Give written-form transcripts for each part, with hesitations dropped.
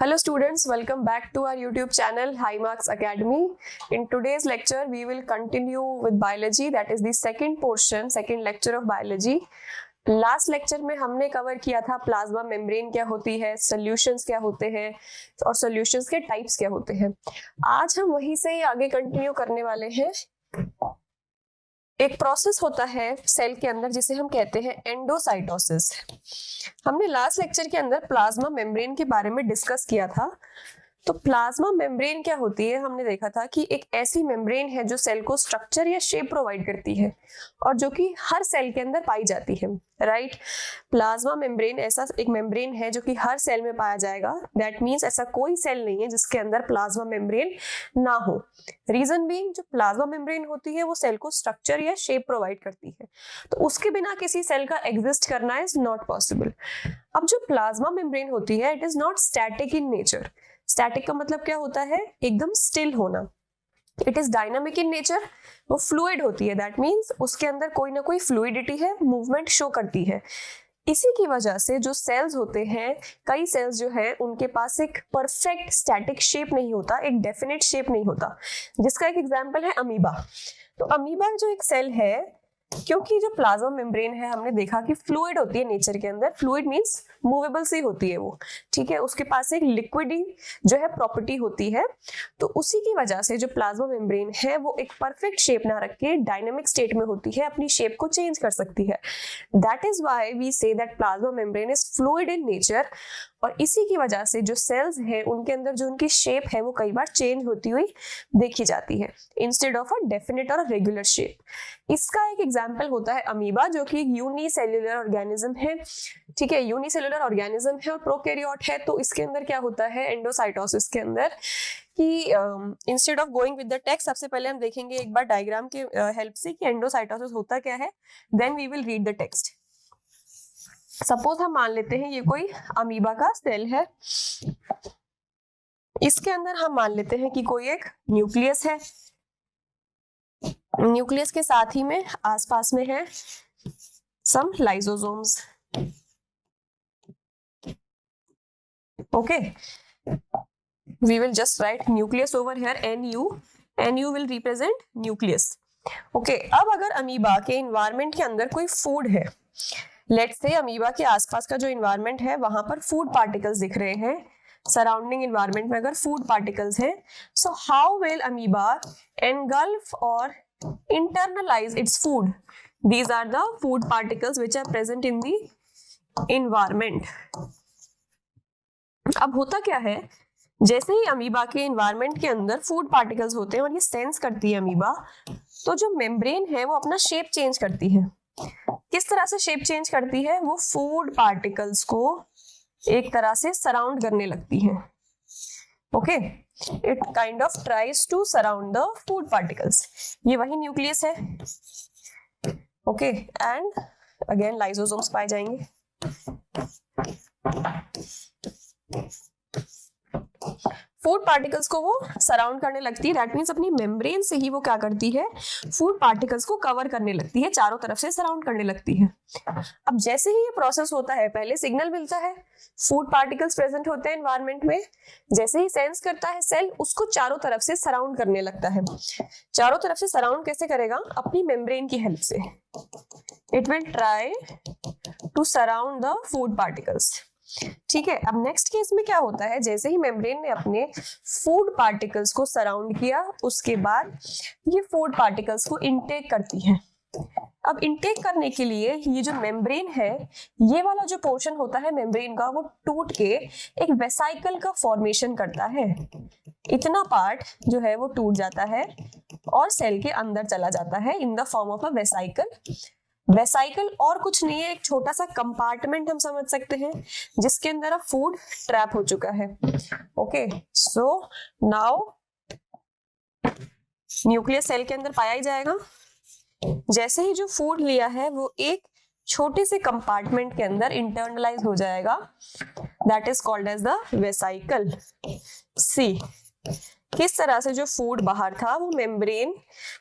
Hello students, welcome back to our YouTube channel High Marks Academy. In today's lecture, we will continue with biology, that is the second lecture of biology. Last lecture में हमने cover किया था plasma membrane क्या होती है, solutions क्या होते हैं और सॉल्यूशंस के टाइप्स क्या होते हैं. आज हम वहीं से आगे कंटिन्यू करने वाले हैं. एक प्रोसेस होता है सेल के अंदर जिसे हम कहते हैं एंडोसाइटोसिस. हमने लास्ट लेक्चर के अंदर प्लाज्मा मेम्ब्रेन के बारे में डिस्कस किया था. तो प्लाज्मा मेम्ब्रेन क्या होती है, हमने देखा था कि एक ऐसी मेम्ब्रेन है जो सेल को स्ट्रक्चर या शेप प्रोवाइड करती है और जो कि हर सेल के अंदर पाई जाती है. राइट, प्लाज्मा मेम्ब्रेन ऐसा एक मेम्ब्रेन है जो कि हर सेल में पाया जाएगा. दैट मीन्स ऐसा कोई सेल नहीं है जिसके अंदर प्लाज्मा मेम्ब्रेन ना हो. रीजन बीइंग, जो प्लाज्मा मेम्ब्रेन होती है वो सेल को स्ट्रक्चर या शेप प्रोवाइड करती है, तो उसके बिना किसी सेल का एग्जिस्ट करना इज नॉट पॉसिबल. अब जो प्लाज्मा मेम्ब्रेन होती है, it is not static in nature. Static का मतलब क्या होता है, एकदम स्टिल होना. It is dynamic in nature, वो फ्लूइड होती है. दैट मीन्स उसके अंदर कोई ना कोई फ्लूइडिटी है, मूवमेंट शो करती है. इसी की वजह से जो सेल्स होते हैं, कई सेल्स जो है उनके पास एक परफेक्ट स्टैटिक शेप नहीं होता, एक डेफिनेट शेप नहीं होता. जिसका एक एग्जांपल है अमीबा. तो अमीबा जो एक सेल है, क्योंकि जो प्लाज्मा मेम्ब्रेन है हमने देखा कि फ्लूइड होती है नेचर के अंदर. फ्लूइड मींस मूवेबल सी होती है वो, ठीक है. उसके पास एक लिक्विडी जो है प्रॉपर्टी होती है. तो उसी की वजह से जो प्लाज्मा मेम्ब्रेन है वो एक परफेक्ट शेप ना रख के डायनामिक स्टेट में होती है, अपनी शेप को चेंज कर सकती है. That is why we say that plasma membrane is fluid in nature. और इसी की वजह से जो सेल्स हैं उनके अंदर जो उनकी शेप है वो कई बार चेंज होती हुई देखी जाती है, इंस्टेड ऑफ अ डेफिनेट और रेगुलर शेप. इसका एक एग्जांपल होता है अमीबा, जो कि एक यूनिसेल्युलर ऑर्गेनिज्म है. ठीक है, यूनिसेल्युलर ऑर्गेनिज्म है और प्रोकैरियोट है. तो इसके अंदर क्या होता है एंडोसाइटोसिस के अंदर कि instead of going with the text, सबसे पहले हम देखेंगे एक बार डायग्राम के हेल्प से कि एंडोसाइटोसिस होता क्या है, then we will read the text. Suppose हम मान लेते हैं ये कोई अमीबा का सेल है. इसके अंदर हम मान लेते हैं कि कोई एक न्यूक्लियस है. न्यूक्लियस के साथ ही में आसपास में है some lysosomes. Okay, we will just write nucleus over here, NU will represent nucleus. Okay, अब अगर अमीबा के एनवायरनमेंट के अंदर कोई फूड है, लेट्स से अमीबा के आसपास का जो एनवायरनमेंट है वहां पर फूड पार्टिकल्स दिख रहे हैं, सराउंडिंग एनवायरनमेंट में अगर फूड पार्टिकल्स हैं, so how will amoeba engulf or internalize its food? These are the food particles which are present in the environment. अब होता क्या है, जैसे ही अमीबा के एनवायरनमेंट के अंदर फूड पार्टिकल्स होते हैं और ये सेंस करती है अमीबा, तो जो मेम्ब्रेन है वो अपना शेप चेंज करती है. किस तरह से शेप चेंज करती है, वो फूड पार्टिकल्स को एक तरह से सराउंड करने लगती है. Okay, it kind of tries to surround the food particles. ये वही न्यूक्लियस है. ओके, एंड अगेन लाइसोसोम्स पाए जाएंगे. फूड पार्टिकल्स को वो सराउंड करने लगती है. दैट मीन्स अपनी मेम्ब्रेन से ही वो क्या करती है, फूड पार्टिकल्स को कवर करने लगती है, चारों तरफ से सराउंड करने लगती है. अब जैसे ही ये प्रोसेस होता है, पहले सिग्नल मिलता है, फूड पार्टिकल्स प्रेजेंट होते हैं एनवायरनमेंट में. जैसे ही सेंस करता है सेल, उसको चारों तरफ से सराउंड करने लगता है. चारों तरफ से सराउंड कैसे करेगा, अपनी मेम्ब्रेन की हेल्प से. It will try to surround the food particles. ठीक है, अब नेक्स्ट केस में क्या होता है, जैसे ही मेम्ब्रेन ने अपने फूड पार्टिकल्स को सराउंड किया, उसके बाद ये फूड पार्टिकल्स को इनटेक करती है. अब इनटेक करने के लिए ये जो मेम्ब्रेन है, ये वाला जो पोर्शन होता है मेम्ब्रेन का, वो टूट के एक वेसाइकल का फॉर्मेशन करता है. इतना पार्ट जो है वो टूट जाता है और सेल के अंदर चला जाता है in the form of a vesicle. Vesicle और कुछ नहीं है, एक छोटा सा कंपार्टमेंट हम समझ सकते हैं जिसके अंदर अब फूड ट्रैप हो चुका है. Okay, so now nucleus cell के अंदर पाया ही जाएगा. जैसे ही जो फूड लिया है वो एक छोटे से कंपार्टमेंट के अंदर इंटरनलाइज हो जाएगा. That is called as the vesicle. See, किस तरह से जो फूड बाहर था वो मेम्ब्रेन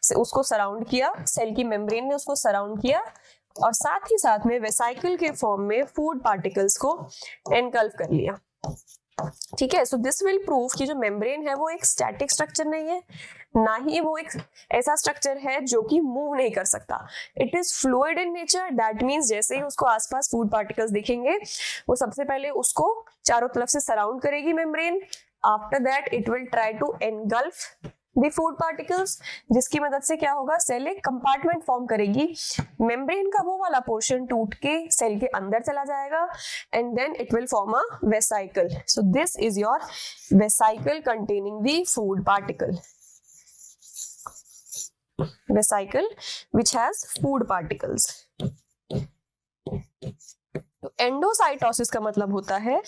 से उसको सराउंड किया, सेल की मेम्ब्रेन ने उसको सराउंड किया और साथ ही साथ में वेसाइकल के फॉर्म में फूड पार्टिकल्स को एनकल्फ कर लिया. ठीक है, सो दिस विल प्रूव कि जो मेम्ब्रेन है वो एक स्टैटिक स्ट्रक्चर नहीं है, ना ही वो एक ऐसा स्ट्रक्चर है जो कि मूव नहीं कर सकता. It is fluid in nature. That means जैसे ही उसको आसपास फूड पार्टिकल्स दिखेंगे वो सबसे पहले उसको चारों तरफ से सराउंड करेगी membrane. After that it will try to engulf the food particles, जिसकी मदद से क्या होगा, सेल एक कंपार्टमेंट फॉर्म करेगी. मेम्ब्रेन का वो वाला पोर्शन टूट के सेल के अंदर चला जाएगा and then it will form a vesicle. So this is your vesicle containing the food particle. Vesicle which has food particles. तो एंडोसाइटोसिस का मतलब होता है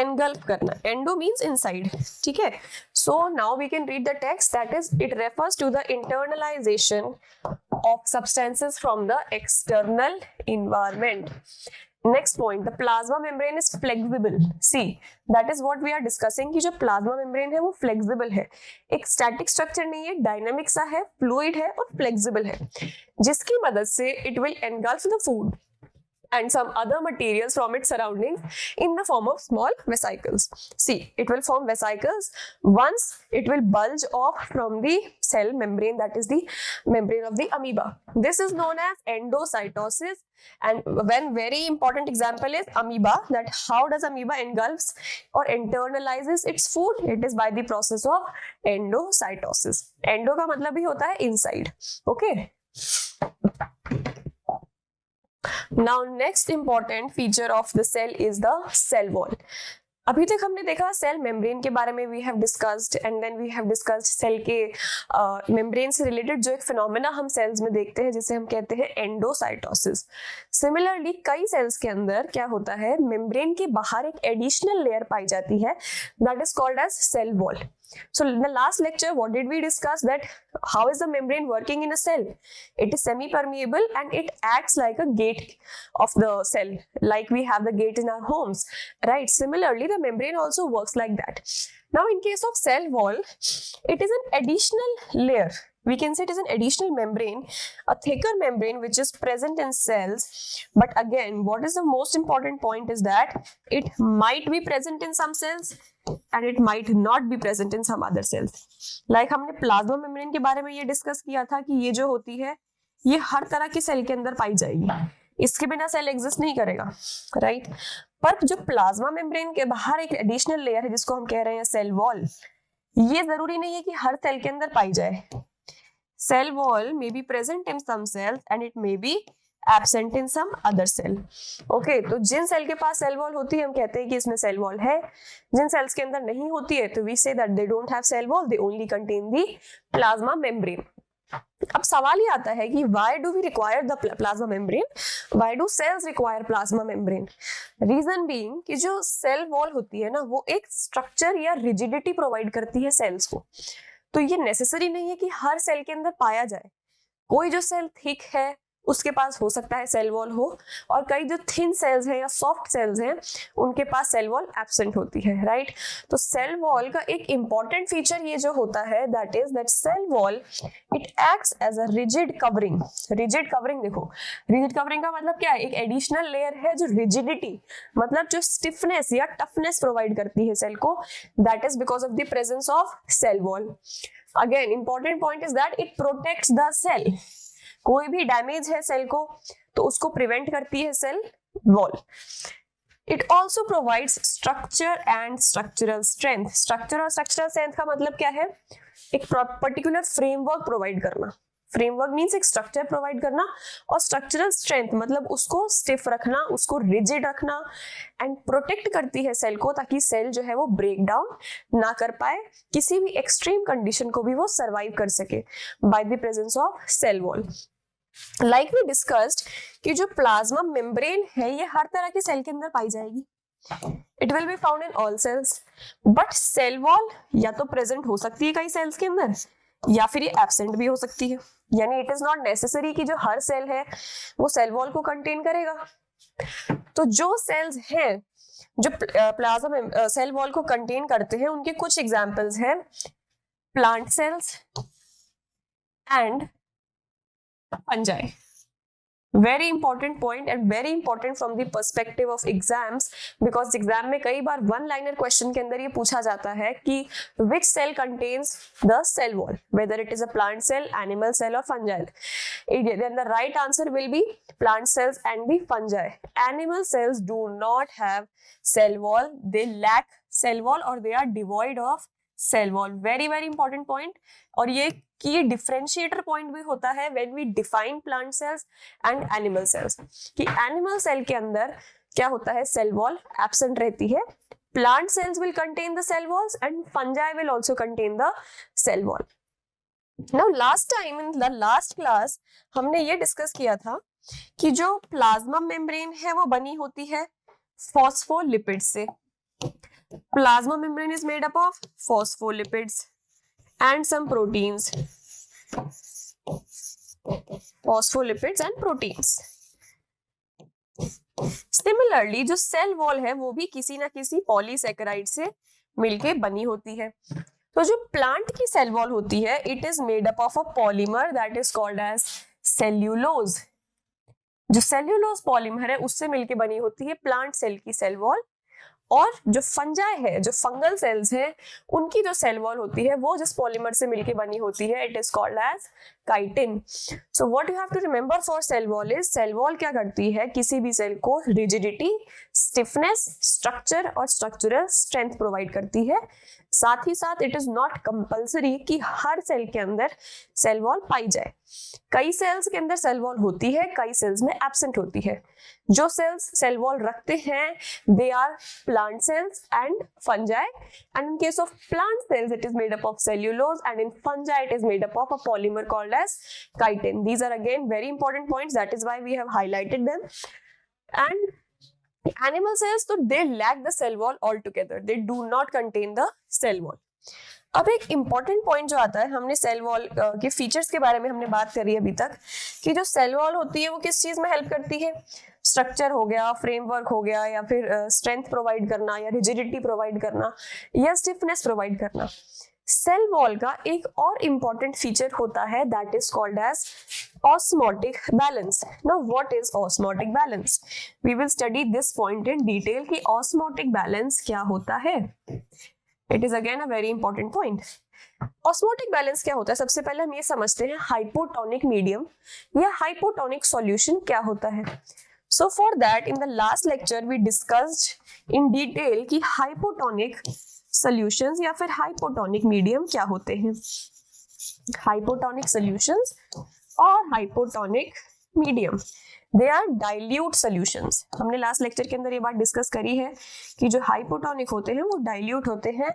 engulf करना. Endo means inside. ठीक है. So now we can read the text, that is it refers to the internalization of substances from the external environment. Next point, the plasma membrane is flexible. See, that is what we are discussing कि जो plasma membrane है वो flexible है. एक static structure नहीं है, dynamic सा है, fluid है और flexible है, जिसकी मदद से it will engulf the food and some other materials from its surroundings in the form of small vesicles. See, it will form vesicles once it will bulge off from the cell membrane, that is the membrane of the amoeba. This is known as endocytosis. And one very important example is amoeba, that how does amoeba engulfs or internalizes its food? It is by the process of endocytosis. Endo का मतलब भी होता है inside. Okay. Now next important feature of the cell is the cell wall. अभी तक हमने देखा cell membrane के बारे में, we have discussed and then we have discussed cell के मेम्ब्रेन से रिलेटेड जो एक फिनोमेना हम सेल्स में देखते हैं जिसे हम कहते हैं एंडोसाइटोसिस. सिमिलरली कई सेल्स के अंदर क्या होता है, मेम्ब्रेन के बाहर एक एडिशनल लेयर पाई जाती है, that is called as cell wall. So in the last lecture, what did we discuss? That how is the membrane working in a cell? It is semi-permeable and it acts like a gate of the cell, like we have the gate in our homes, right? Similarly, the membrane also works like that. Now, in case of cell wall, it is an additional layer. We can say it is an additional membrane, a thicker membrane which is present in cells. But again, what is the most important point is that it might be present in some cells and it might not be present in some other cells. Like हमने plasma membrane के बारे में ये discuss किया था कि ये जो होती है ये हर तरह की सेल के अंदर पाई जाएगी, इसके बिना सेल एग्जिस्ट नहीं करेगा, राइट? पर जो प्लाज्मा मेम्ब्रेन के बाहर एक एडिशनल लेयर है जिसको हम कह रहे हैं सेल वॉल, ये जरूरी नहीं है कि हर सेल के अंदर पाई जाए. Cell wall may be present in some cells and it may be absent in some other cell. Okay, तो जिन सेल के पास सेल वॉल होती है हम कहते हैं कि इसमें सेल वॉल है, जिन सेल्स के अंदर नहीं होती है तो we say that they don't have cell wall, they only contain the plasma membrane. अब सवाल ये आता है कि why do we require the plasma membrane? Why do cells require plasma membrane? Reason being कि जो सेल वॉल होती है ना वो एक स्ट्रक्चर या रिजिडिटी प्रोवाइड करती है सेल्स को. तो ये नेसेसरी नहीं है कि हर सेल के अंदर पाया जाए. कोई जो सेल थिक है उसके पास हो सकता है सेल वॉल हो, और कई जो थिन सेल्स हैं या सॉफ्ट सेल्स हैं उनके पास सेल वॉल एब्सेंट होती है, राइट? तो सेल वॉल का एक इंपॉर्टेंट फीचर ये जो होता है that is that cell wall it acts as a rigid covering. Rigid covering, देखो रिजिड कवरिंग का मतलब क्या है, एक एडिशनल लेयर है जो रिजिडिटी मतलब जो स्टिफनेस या टफनेस प्रोवाइड करती है सेल को, that is because of the presence of cell wall. Again important point is that it protects the cell. कोई भी डैमेज है सेल को तो उसको प्रिवेंट करती है cell wall. It also provides structure and structural strength. Structure और structural strength का मतलब क्या है, एक पर्टिकुलर फ्रेमवर्क प्रोवाइड करना. फ्रेमवर्क मीन्स एक स्ट्रक्चर प्रोवाइड करना, और स्ट्रक्चरल स्ट्रेंथ मतलब उसको स्टिफ रखना, उसको रिजिड रखना, एंड प्रोटेक्ट करती है सेल को ताकि सेल जो है वो ब्रेक डाउन ना कर पाए, किसी भी एक्सट्रीम कंडीशन को भी वो सर्वाइव कर सके by the presence of cell wall. Like we discussed कि जो प्लाज्मा मेम्ब्रेन है ये हर तरह के सेल के अंदर पाई जाएगी. It will be found in all cells, but cell wall या तो प्रेजेंट हो सकती है कई सेल्स के अंदर या फिर ये एब्सेंट भी हो सकती है. यानी इट इज नॉट नेसेसरी कि जो हर सेल है वो सेल वॉल को कंटेन करेगा. तो जो सेल्स हैं जो प्लाज्मा सेल वॉल को कंटेन करते हैं उनके कुछ एग्जांपल्स हैं plant cells and fungi. Very important point and very important from the perspective of exams, because exam में कई बार वन लाइनर क्वेश्चन के अंदर ये पूछा जाता है कि which cell contains the cell wall, whether it is a plant cell, animal cell और fungal. Then the right answer will be plant cells and the fungi. Animal cells do not have cell wall, they lack cell wall or they are devoid of cell wall. Very very important point. और ये की differentiator point भी होता है when we define plant cells and animal cells, कि animal cell के अंदर क्या होता है, सेल वॉल एब्सेंट रहती है. Plant cells will contain the cell walls and fungi will also contain the cell wall. Now last time in the last class हमने ये डिस्कस किया था कि जो प्लाज्मा मेम्ब्रेन है वो बनी होती है फॉस्फोलिपिड से. Plasma membrane is made up of phospholipids and some proteins, phospholipids and proteins. Similarly, जो सेल वॉल है वो भी किसी ना किसी पॉलीसेकेराइड से मिलके बनी होती है. तो जो प्लांट की सेल वॉल होती है, it is made up of a polymer that is called as cellulose. जो सेल्यूलोज पॉलीमर है उससे मिलके बनी होती है प्लांट सेल की सेल वॉल. और जो फंजाई है, जो फंगल सेल्स हैं, उनकी जो सेल वॉल होती है वो जिस पॉलीमर से मिलके बनी होती है, it is called as chitin. So what you have to remember for cell wall is, cell wall क्या करती है, किसी भी सेल को रिजिडिटी, स्टिफनेस, स्ट्रक्चर और स्ट्रक्चरल स्ट्रेंथ प्रोवाइड करती है. साथ ही साथ इट इज नॉट कंपल्सरी कि हर सेल के अंदर सेल वॉल पाई जाए. कई सेल्स के अंदर सेल वॉल होती है, कई सेल्स में एब्सेंट होती है. जो सेल्स सेल वॉल रखते हैं they are plant cells and fungi, and in case of plant cells it is made up of cellulose, and in fungi it is made up of a polymer called as chitin. These are again very important points, that is why we have highlighted them. And animal cells, so they lack the cell wall altogether, they do not contain the cell wall. अब एक important point जो आता है, हमने cell wall के features के बारे में हमने बात करी अभी तक कि जो सेल वॉल होती है वो किस चीज में हेल्प करती है, स्ट्रक्चर हो गया, फ्रेमवर्क हो गया, या फिर स्ट्रेंथ प्रोवाइड करना, या रिजिडिटी प्रोवाइड करना, या स्टिफनेस प्रोवाइड करना. सेल वॉल का एक और इम्पॉर्टेंट फीचर होता है that is called as osmotic balance. Now what is osmotic balance? We will study this point in detail कि ऑस्मोटिक बैलेंस क्या होता है. It is again a very important point. Osmotic balance क्या होता है? सबसे पहले हम ये समझते हैं हाइपोटोनिक मीडियम या हाइपोटोनिक सॉल्यूशन क्या होता है. So for that, in the last lecture we discussed in detail कि हाइपोटोनिक सॉल्यूशंस या फिर हाइपोटोनिक मीडियम क्या होते हैं. हाइपोटोनिक सॉल्यूशंस और hypotonic medium, they are dilute solutions. हमने लास्ट लेक्चर के अंदर ये बात डिस्कस करी है कि जो हाइपोटोनिक होते हैं वो डाइल्यूट होते हैं.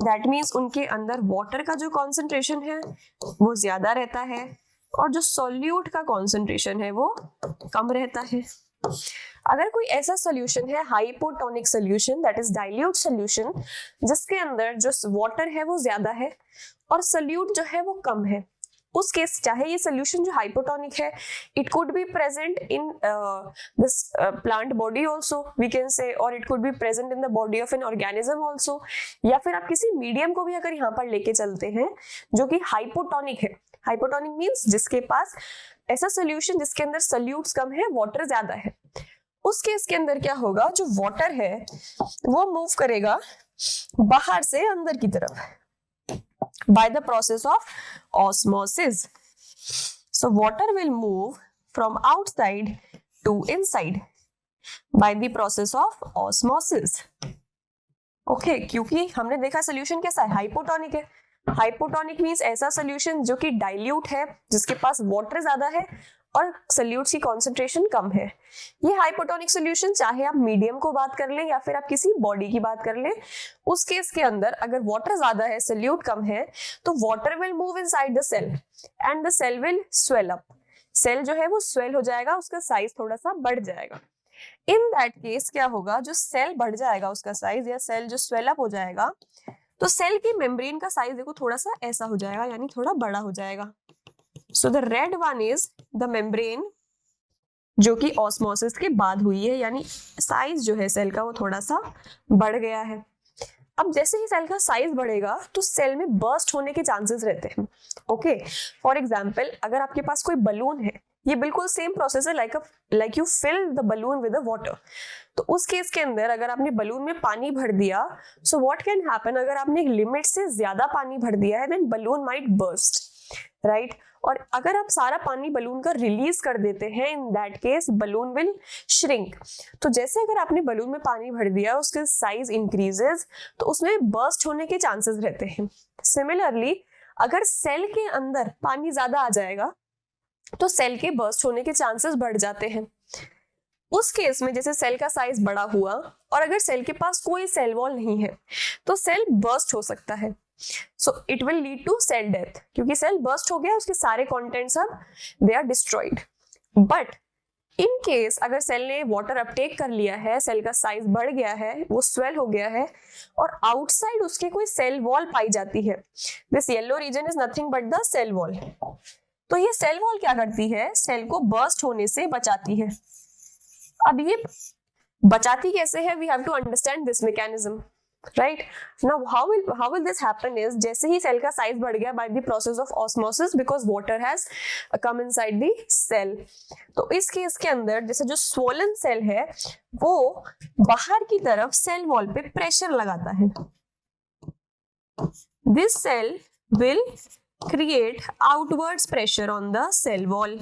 दैट मीन्स उनके अंदर वाटर का जो कॉन्सेंट्रेशन है वो ज्यादा रहता है और जो सॉल्यूट का कॉन्सेंट्रेशन है वो कम रहता है. अगर कोई ऐसा सोल्यूशन है hypotonic solution that is dilute solution, जिसके अंदर जो वाटर है वो ज्यादा है और सोल्यूट जो है वो कम है, उस केस चाहे ये सोल्यूशन जो हाइपोटोनिक है it could be present in this plant body also we can say, और it could be present in the body of an organism also, या फिर आप किसी मीडियम को भी अगर यहाँ पर लेके चलते हैं जो कि हाइपोटोनिक है. हाइपोटोनिक मींस जिसके पास ऐसा सोल्यूशन जिसके अंदर सोल्यूट्स कम है, वाटर ज्यादा है. उस केस के अंदर क्या होगा, जो वाटर है वो मूव करेगा बाहर से अंदर की तरफ by the process of osmosis. So water will move from outside to inside by the process of osmosis. Okay, क्योंकि हमने देखा सोल्यूशन कैसा है, हाइपोटोनिक है. हाइपोटोनिक मींस ऐसा सोल्यूशन जो कि डाइल्यूट है, जिसके पास वाटर ज्यादा है और सोल्यूट्स की कॉन्सेंट्रेशन कम है. ये हाइपोटोनिक सोल्यूशन चाहे आप मीडियम को बात कर लें या फिर आप किसी बॉडी की बात कर लें, उस केस के अंदर अगर वाटर ज्यादा है, सोल्यूट कम है, तो water will move inside the cell and the cell will swell up. Cell जो है वो स्वेल हो जाएगा, उसका साइज थोड़ा सा बढ़ जाएगा. इन दैट केस क्या होगा, जो सेल बढ़ जाएगा उसका साइज या सेल जो स्वेल अप हो जाएगा, तो सेल की मेम्ब्रेन का साइज देखो थोड़ा सा ऐसा हो जाएगा, यानी थोड़ा बड़ा हो जाएगा. So the red one is the membrane जो कि ऑस्मोसिस के बाद हुई है, यानी साइज जो है सेल का वो थोड़ा सा बढ़ गया है. अब जैसे ही सेल का साइज बढ़ेगा तो सेल में बर्स्ट होने के चांसेस रहते हैं. ओके, फॉर एग्जांपल अगर आपके पास कोई बलून है ये बिल्कुल सेम प्रोसेस है like you fill the balloon with the water. तो उस केस के अंदर अगर आपने बलून में पानी भर दिया, सो व्हाट कैन हैपन, अगर आपने एक लिमिट से ज्यादा पानी भर दिया है then balloon might burst, right. और अगर आप सारा पानी बलून का रिलीज कर देते हैं, इन that case balloon will shrink. तो जैसे अगर आपने बलून में पानी भर दिया, उसका साइज इंक्रीजेस, तो उसमें बर्स्ट होने के चांसेस रहते हैं। सिमिलरली अगर सेल के अंदर पानी ज्यादा आ जाएगा तो सेल के बर्स्ट होने के चांसेस बढ़ जाते हैं। उस केस में जैसे सेल का साइज बड़ा हुआ और अगर सेल के पास कोई सेल वॉल नहीं है तो सेल बर्स्ट हो सकता है। So it will lead to cell death, क्योंकि सेल बर्स्ट हो गया, उसके सारे कंटेंट्स अब they are destroyed. But in case अगर सेल ने वाटर अपटेक कर लिया है, सेल का साइज बढ़ गया है, वो स्वेल हो गया है और आउटसाइड उसके कोई सेल वॉल पाई जाती है, this yellow region is nothing but the cell wall. तो ये सेल वॉल क्या करती है, सेल को बर्स्ट होने से बचाती है। अब ये बचाती कैसे है, we have to understand this mechanism, right. Now how will this happen is, जैसे ही सेल का साइज बढ़ गया by the process of osmosis because water has come inside the cell, तो इस केस के अंदर जैसे जो swollen सेल है वो बाहर की तरफ सेल वॉल पे प्रेशर लगाता है। This cell will create outwards pressure on the cell wall.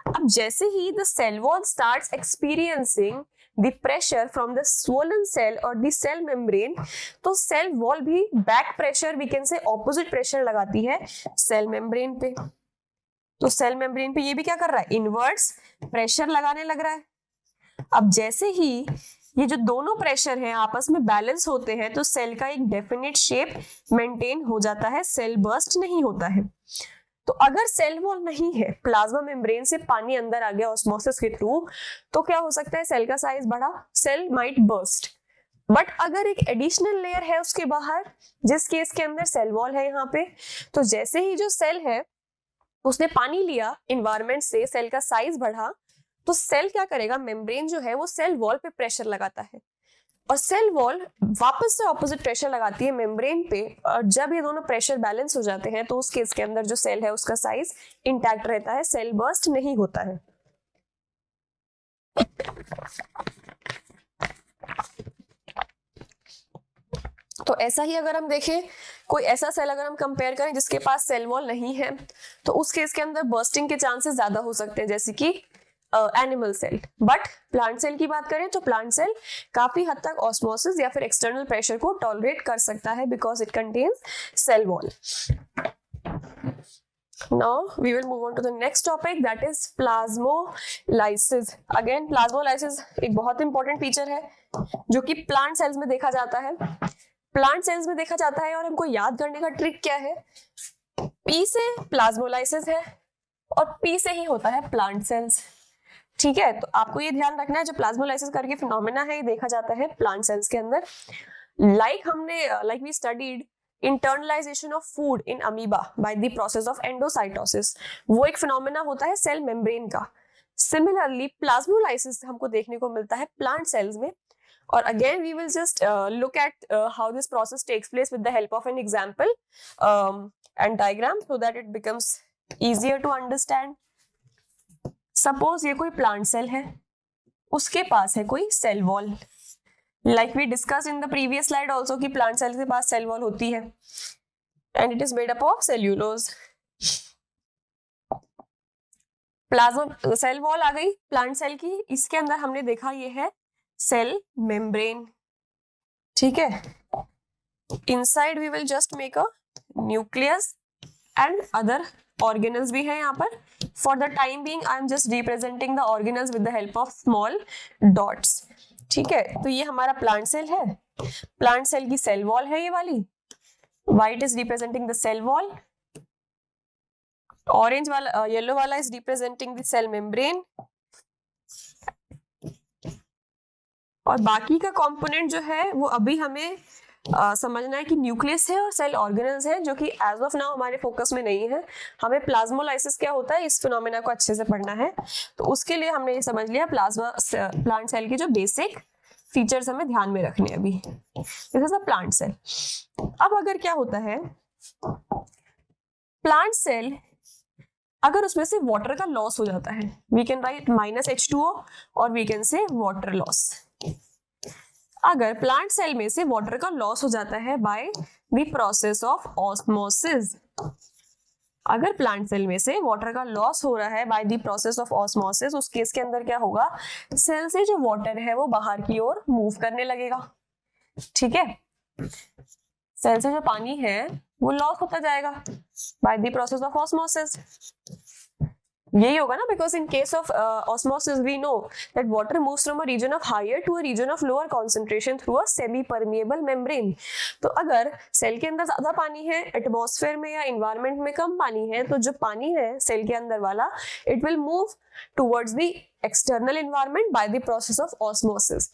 अब जैसे ही the cell wall starts experiencing the pressure from the swollen cell or the cell membrane, तो cell wall भी back pressure, we can say opposite pressure लगाती है cell membrane पे। तो cell membrane पे ये भी क्या कर रहा है, inverse pressure लगाने लग रहा है। अब जैसे ही ये जो दोनों प्रेशर हैं आपस में बैलेंस होते हैं तो सेल का एक डेफिनेट शेप मेंटेन हो जाता है, सेल बर्स्ट नहीं होता है। तो अगर सेल वॉल नहीं है, प्लाज्मा मेम्ब्रेन से पानी अंदर आ गया ऑस्मोसिस के थ्रू, तो क्या हो सकता है, सेल का साइज बढ़ा, सेल माइट बर्स्ट। बट अगर एक एडिशनल लेयर है उसके बाहर, जिस केस के अंदर सेल वॉल है यहाँ पे, तो जैसे ही जो सेल है उसने पानी लिया इन्वायरमेंट से, सेल का साइज बढ़ा, तो सेल क्या करेगा, मेम्ब्रेन जो है वो सेल वॉल पे प्रेशर लगाता है और सेल वॉल वापस से ऑपोजिट प्रेशर लगाती है मेम्ब्रेन पे। और जब ये दोनों प्रेशर बैलेंस हो जाते हैं तो उस केस के अंदर जो सेल है उसका साइज इंटैक्ट रहता है, सेल बर्स्ट नहीं होता है। तो ऐसा ही अगर हम देखें, कोई ऐसा सेल अगर हम कंपेयर करें जिसके पास सेल वॉल नहीं है, तो उस केस के अंदर बर्स्टिंग के चांसेस ज्यादा हो सकते हैं, जैसे कि animal cell. But plant cell की बात करें तो प्लांट सेल काफी हद तक ऑस्मोसिस या फिर एक्सटर्नल प्रेशर को टॉलरेट कर सकता है because it contains cell wall. Now we will move on to the next topic, that is plasmolysis. Again plasmolysis एक बहुत इंपॉर्टेंट फीचर है जो कि प्लांट सेल्स में देखा जाता है। प्लांट सेल्स में देखा जाता है और हमको याद करने का ट्रिक क्या है, पी से प्लाज्मोलाइसिस है और पी से ही होता है प्लांट सेल्स, ठीक है। तो आपको ये ध्यान रखना है, जो प्लाज्मोलाइसिस करके फिनोमेना है ये देखा जाता है प्लांट सेल्स के अंदर। Like we studied internalization of food in amoeba by the process of endocytosis, वो एक फिनोमेना होता है सेल मेम्ब्रेन का। सिमिलरली प्लाज्मोलाइसिस हमको देखने को मिलता है प्लांट सेल्स में। और again we will just look at how this process takes place with the help of an example and diagram so that it becomes easier to understand. Suppose ये कोई plant cell है, उसके पास है कोई cell wall, like we discuss in the previous slide also कि plant cell के पास cell wall होती है and it is made up of cellulose. Plasma cell wall आ गई प्लांट सेल की, इसके अंदर हमने देखा ये है सेल मेम्ब्रेन, ठीक है। Inside we will just make a nucleus and other organelles भी है यहाँ पर। For the time being I am just representing the organelles with the help of small dots, ठीक है। तो ये हमारा प्लांट सेल है, प्लांट सेल की सेल वॉल है ये वाली, white is representing the cell wall, orange वाला येलो वाला is representing the cell membrane, और बाकी का कंपोनेंट जो है वो अभी हमें समझना है कि न्यूक्लियस है और सेल ऑर्गेनल्स है, जो कि एज ऑफ नाउ हमारे फोकस में नहीं है। हमें प्लाज्मोलाइसिस क्या होता है इस फिनोमेना को अच्छे से पढ़ना है, तो उसके लिए हमने ये समझ लिया प्लांट सेल की जो बेसिक फीचर्स हमें ध्यान में रखने हैं अभी। This is a plant cell. अब अगर क्या होता है, प्लांट सेल अगर उसमें से वाटर का लॉस हो जाता है, वी कैन राइट -H2O और we can say water loss. अगर प्लांट सेल में से वाटर का लॉस हो जाता है by the process of osmosis, अगर प्लांट सेल में से वाटर का लॉस हो रहा है by the process of osmosis, उस केस के अंदर क्या होगा, सेल से जो वाटर है वो बाहर की ओर मूव करने लगेगा। ठीक है, सेल से जो पानी है वो लॉस होता जाएगा by the process of osmosis. यही होगा ना, because in case of osmosis we know that water moves from a region of higher to a region of lower concentration through a semi permeable membrane. तो अगर cell के अंदर ज्यादा पानी है, एटमॉस्फेयर में या इन्वायरमेंट में कम पानी है, तो जो पानी है सेल के अंदर वाला, it will move towards the external environment bye the process of osmosis.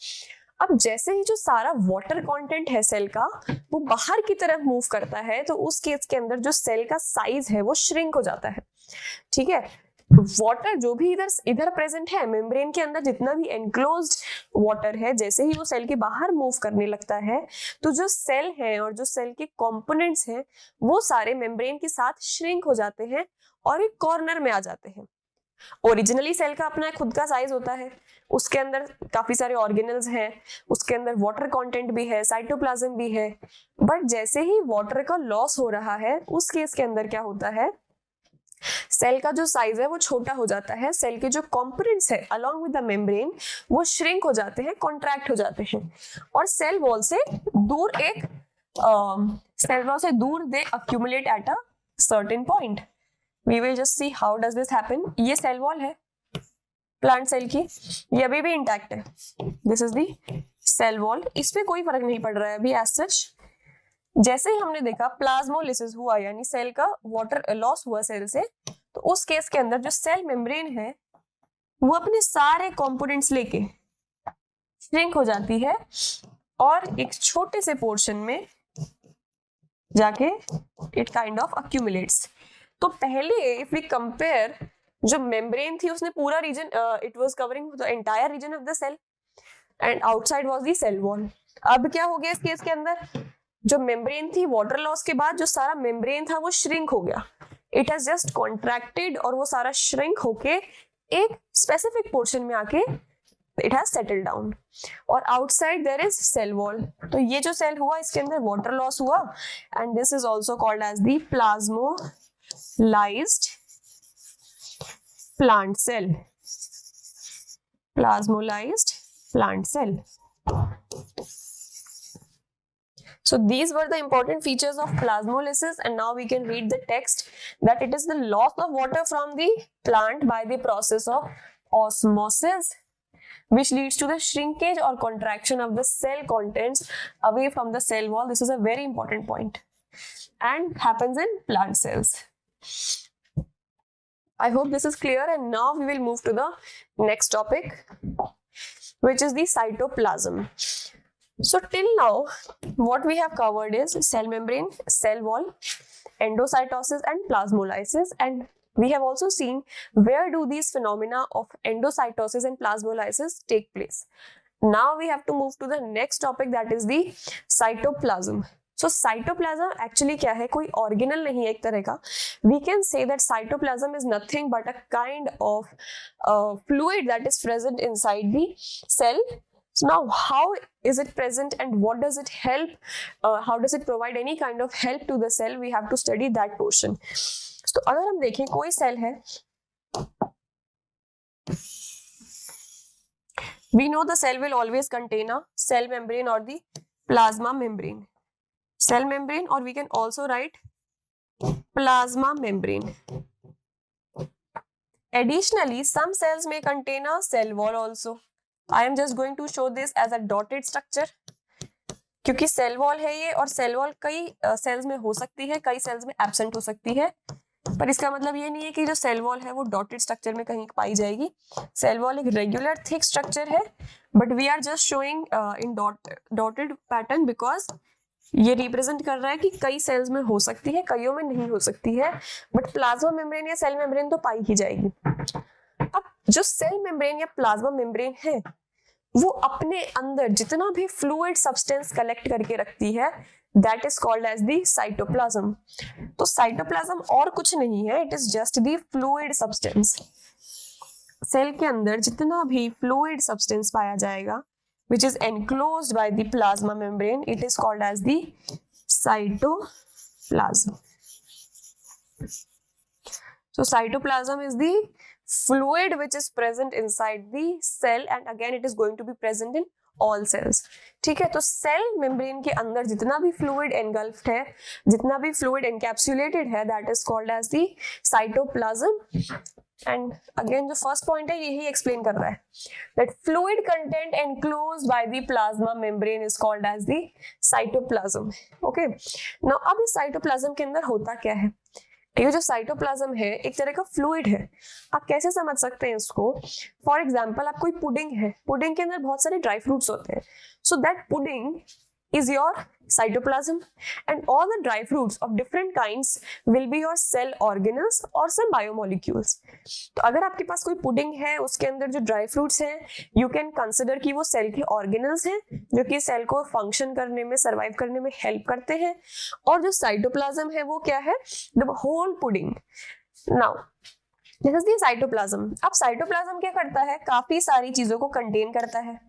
अब जैसे ही जो सारा वाटर कंटेंट है सेल का वो बाहर की तरफ मूव करता है, तो उस केस के अंदर जो सेल का साइज है वो श्रिंक हो जाता है। ठीक है, वाटर जो भी इधर प्रेजेंट है मेम्ब्रेन के अंदर, जितना भी एनक्लोज्ड वाटर है, जैसे ही वो सेल के बाहर मूव करने लगता है, तो जो सेल है और जो सेल के कंपोनेंट्स हैं वो सारे मेम्ब्रेन के साथ श्रिंक हो जाते हैं और एक कॉर्नर में आ जाते हैं। ओरिजिनली सेल का अपना खुद का साइज होता है, उसके अंदर काफी सारे ऑर्गेनल्स हैं, उसके अंदर वाटर कंटेंट भी है, साइटोप्लाज्म भी है, बट जैसे ही वाटर का लॉस हो रहा है उस केस के अंदर क्या होता है, सेल का जो साइज है वो छोटा हो जाता है, सेल के जो कंपोनेंट्स है अलोंग विद द मेम्ब्रेन वो श्रिंक हो जाते हैं, कॉन्ट्रैक्ट हो जाते हैं, और सेल वॉल से दूर they accumulate at a certain point. We will just see how does this happen। ये सेल वॉल है प्लांट सेल की, ये अभी भी इंटैक्ट है, this is the cell wall, इस पे कोई फर्क नहीं पड़ रहा है अभी एज सच। जैसे ही हमने देखा प्लाज्मोलिसिस हुआ, यानी सेल का वाटर लॉस हुआ सेल से, तो उस केस के अंदर जो सेल मेम्ब्रेन है वो अपने सारे कंपोनेंट्स लेके श्रिंक हो जाती है और एक छोटे से पोर्शन में जाके इट काइंड ऑफ अक्यूमुलेट्स। तो पहले इफ वी कंपेयर, जो मेम्ब्रेन थी उसने पूरा region, it was covering the entire region of the cell and outside was the cell wall. अब क्या हो गया इस केस के अंदर, जो मेम्ब्रेन थी वाटर लॉस के बाद जो सारा मेम्ब्रेन था वो श्रिंक हो गया, इट हैज जस्ट कॉन्ट्रैक्टेड और वो सारा श्रिंक होके एक स्पेसिफिक पोर्शन में आके इट हैज सेटल्ड डाउन, और outside there is cell wall. तो ये जो सेल हुआ इसके अंदर वाटर लॉस हुआ and this is also called as the plasmolized plant cell, plasmolized plant cell। So these were the important features of plasmolysis, and now we can read the text that it is the loss of water from the plant by the process of osmosis which leads to the shrinkage or contraction of the cell contents away from the cell wall. This is a very important point and happens in plant cells. I hope this is clear, and now we will move to the next topic, which is the cytoplasm. So till now what we have covered is cell membrane, cell wall, endocytosis and plasmolysis, and we have also seen where do these phenomena of endocytosis and plasmolysis take place. Now we have to move to the next topic, that is the cytoplasm. So cytoplasm actually क्या है, कोई organelle नहीं है एक तरह का। We can say that cytoplasm is nothing but a kind of fluid that is present inside the cell. So now how is it present and what does it help, how does it provide any kind of help to the cell, we have to study that portion. So अगर हम देखें कोई cell है, we know the cell will always contain a cell membrane or the plasma membrane, cell membrane, or we can also write plasma membrane. Additionally, some cells may contain a cell wall also. I am just going to show this as a dotted structure, क्योंकि cell wall है ये, और cell wall कई sales में हो सकती है, कई सेल्स में एब्सेंट हो सकती है, पर इसका मतलब ये नहीं है कि जो सेल वॉल है वो डॉटेड स्ट्रक्चर में कहीं पाई जाएगी। सेल वॉल एक रेगुलर थिक स्ट्रक्चर है, but we are just showing in dotted pattern because ये रिप्रेजेंट कर रहा है कि कई सेल्स में हो सकती है, कईयों में नहीं हो सकती है, बट प्लाज्मा मेम्ब्रेन या सेल मेम्ब्रेन तो पाई ही जाएगी। अब जो सेल मेम्ब्रेन या प्लाज्मा मेम्ब्रेन है वो अपने अंदर जितना भी फ्लूइड सब्सटेंस कलेक्ट करके रखती है, that is called as the cytoplasm. तो साइटोप्लाज्म और कुछ नहीं है, it is just the fluid substance. Cell के अंदर जितना भी फ्लूइड सब्सटेंस पाया जाएगा which is enclosed by the plasma membrane, it is called as the cytoplasm. So cytoplasm is the fluid which is present inside the cell and again it is going to be present in all cells. ठीक है, तो cell membrane के अंदर जितना भी fluid engulfed है, जितना भी फ्लूइड एनकैप्सुलेटेड है, that is called as the cytoplasm. And again जो फर्स्ट पॉइंट है यही एक्सप्लेन कर रहा है that fluid content enclosed by the plasma membrane is called as the cytoplasm. Okay, now अब इस साइटोप्लाज्म के अंदर होता क्या है? ये जो साइटोप्लाज्म है एक तरह का फ्लूइड है। आप कैसे समझ सकते हैं इसको? फॉर एग्जाम्पल, आप कोई पुडिंग है, पुडिंग के अंदर बहुत सारे ड्राई फ्रूट्स होते हैं, so that pudding is your cytoplasm and all the dry fruits of different kinds will be your cell organelles or some biomolecules. तो अगर आपके पास कोई पुडिंग है, उसके अंदर जो ड्राई फ्रूट्स हैं, you can consider कि वो सेल के ऑर्गेनल्स हैं जो कि सेल को फंक्शन करने में, सर्वाइव करने में हेल्प करते हैं। और जो साइटोप्लाज्म है वो क्या है? The whole pudding. Now this is the cytoplasm. अब साइटोप्लाज्म क्या करता है? काफी सारी चीजों को कंटेन करता है,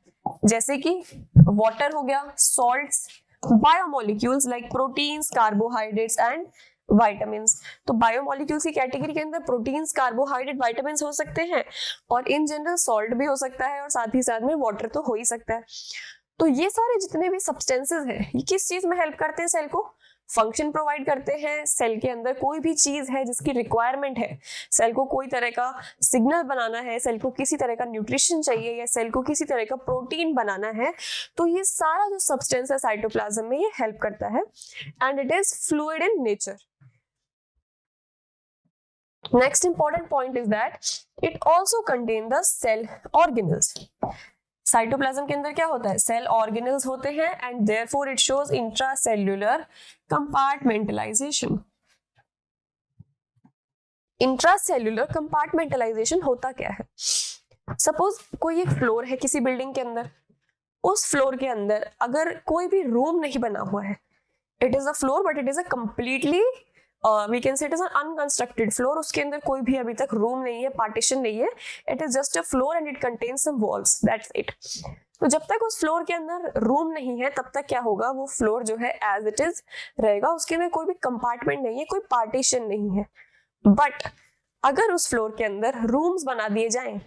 जैसे कि वाटर हो गया, salts, biomolecules like proteins, carbohydrates and vitamins. तो बायोमोलिक्यूल्स की कैटेगरी के अंदर प्रोटीन्स, कार्बोहाइड्रेट, विटामिन्स हो सकते हैं और इन जनरल सॉल्ट भी हो सकता है और साथ ही साथ में वाटर तो हो ही सकता है। तो ये सारे जितने भी सब्सटेंसेस हैं ये किस चीज में हेल्प करते हैं? सेल को फंक्शन प्रोवाइड करते हैं। सेल के अंदर कोई भी चीज है जिसकी रिक्वायरमेंट है, सेल को कोई तरह का सिग्नल बनाना है, सेल को किसी तरह का न्यूट्रिशन चाहिए या सेल को किसी तरह का प्रोटीन बनाना है, तो ये सारा जो सब्सटेंस है साइटोप्लाज्म में ये हेल्प करता है and it is fluid in nature. Next important point is that it also contain the cell organelles. Cytoplasm के अंदर क्या होता है? सेल ऑर्गेनल्स होते हैं and therefore it shows intracellular compartmentalization. Intracellular compartmentalization होता क्या है? सपोज कोई एक फ्लोर है किसी बिल्डिंग के अंदर, उस फ्लोर के अंदर अगर कोई भी रूम नहीं बना हुआ है, it is a floor but it is a completely we can say it is an unconstructed floor, उसके अंदर कोई भी अभी तक रूम नहीं है, पार्टीशन नहीं है, it is just a floor and it contains some walls, that's it. तो जब तक उस फ्लोर के अंदर रूम नहीं है तब तक क्या होगा? वो फ्लोर जो है एज इट इज रहेगा, उसके अंदर कोई भी कंपार्टमेंट नहीं है, कोई पार्टीशन नहीं है। बट अगर उस फ्लोर के अंदर रूम्स बना दिए जाएं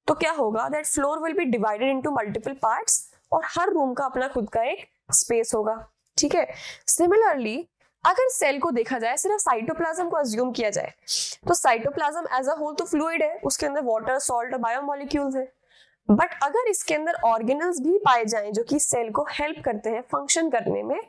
तो क्या होगा? That floor will be divided into multiple parts और हर रूम का अपना खुद का एक स्पेस होगा। ठीक है, सिमिलरली अगर सेल को देखा जाए, सिर्फ साइटोप्लाज्म को अज्यूम किया जाए, तो साइटोप्लाज्म एज अ होल तो फ्लूइड है, उसके अंदर वाटर, सॉल्ट और बायोमोलिक्यूल्स है। बट अगर इसके अंदर ऑर्गेनल्स भी पाए जाएं जो कि सेल को हेल्प करते हैं फंक्शन करने में,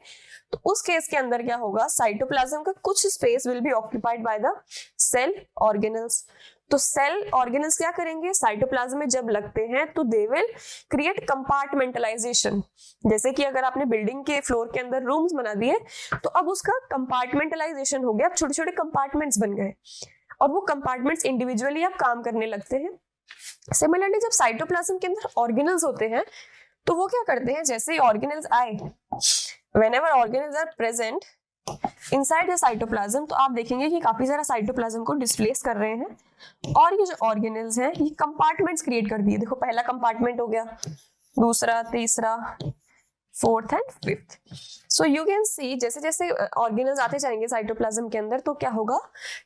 तो उस केस के अंदर क्या होगा? साइटोप्लाज्म का कुछ space will be occupied by the cell organelles. तो सेल ऑर्गेनल्स क्या करेंगे? साइटोप्लाज्म में जब लगते हैं तो दे विल क्रिएट कंपार्टमेंटलाइजेशन। जैसे कि अगर आपने बिल्डिंग के फ्लोर के अंदर रूम्स बना दिए तो अब उसका कंपार्टमेंटलाइजेशन हो गया, अब छोटे छोटे कंपार्टमेंट्स बन गए और वो कंपार्टमेंट्स इंडिविजुअली अब काम करने लगते हैं। सिमिलरली जब साइटोप्लाज्म के अंदर ऑर्गेनल्स होते हैं तो वो क्या करते हैं? जैसे ही ऑर्गेनल्स आए, whenever organelles are present inside the cytoplasm, तो आप देखेंगे कि काफी सारा साइटोप्लाज्म को डिस्प्लेस कर रहे हैं और ये जो ऑर्गेनल्स हैं ये कंपार्टमेंट्स क्रिएट कर दिए। देखो, पहला कंपार्टमेंट हो गया, दूसरा, तीसरा, fourth and fifth. So you can see जैसे जैसे ऑर्गेनल्स आते जाएंगे साइटोप्लाज्म के अंदर तो क्या होगा?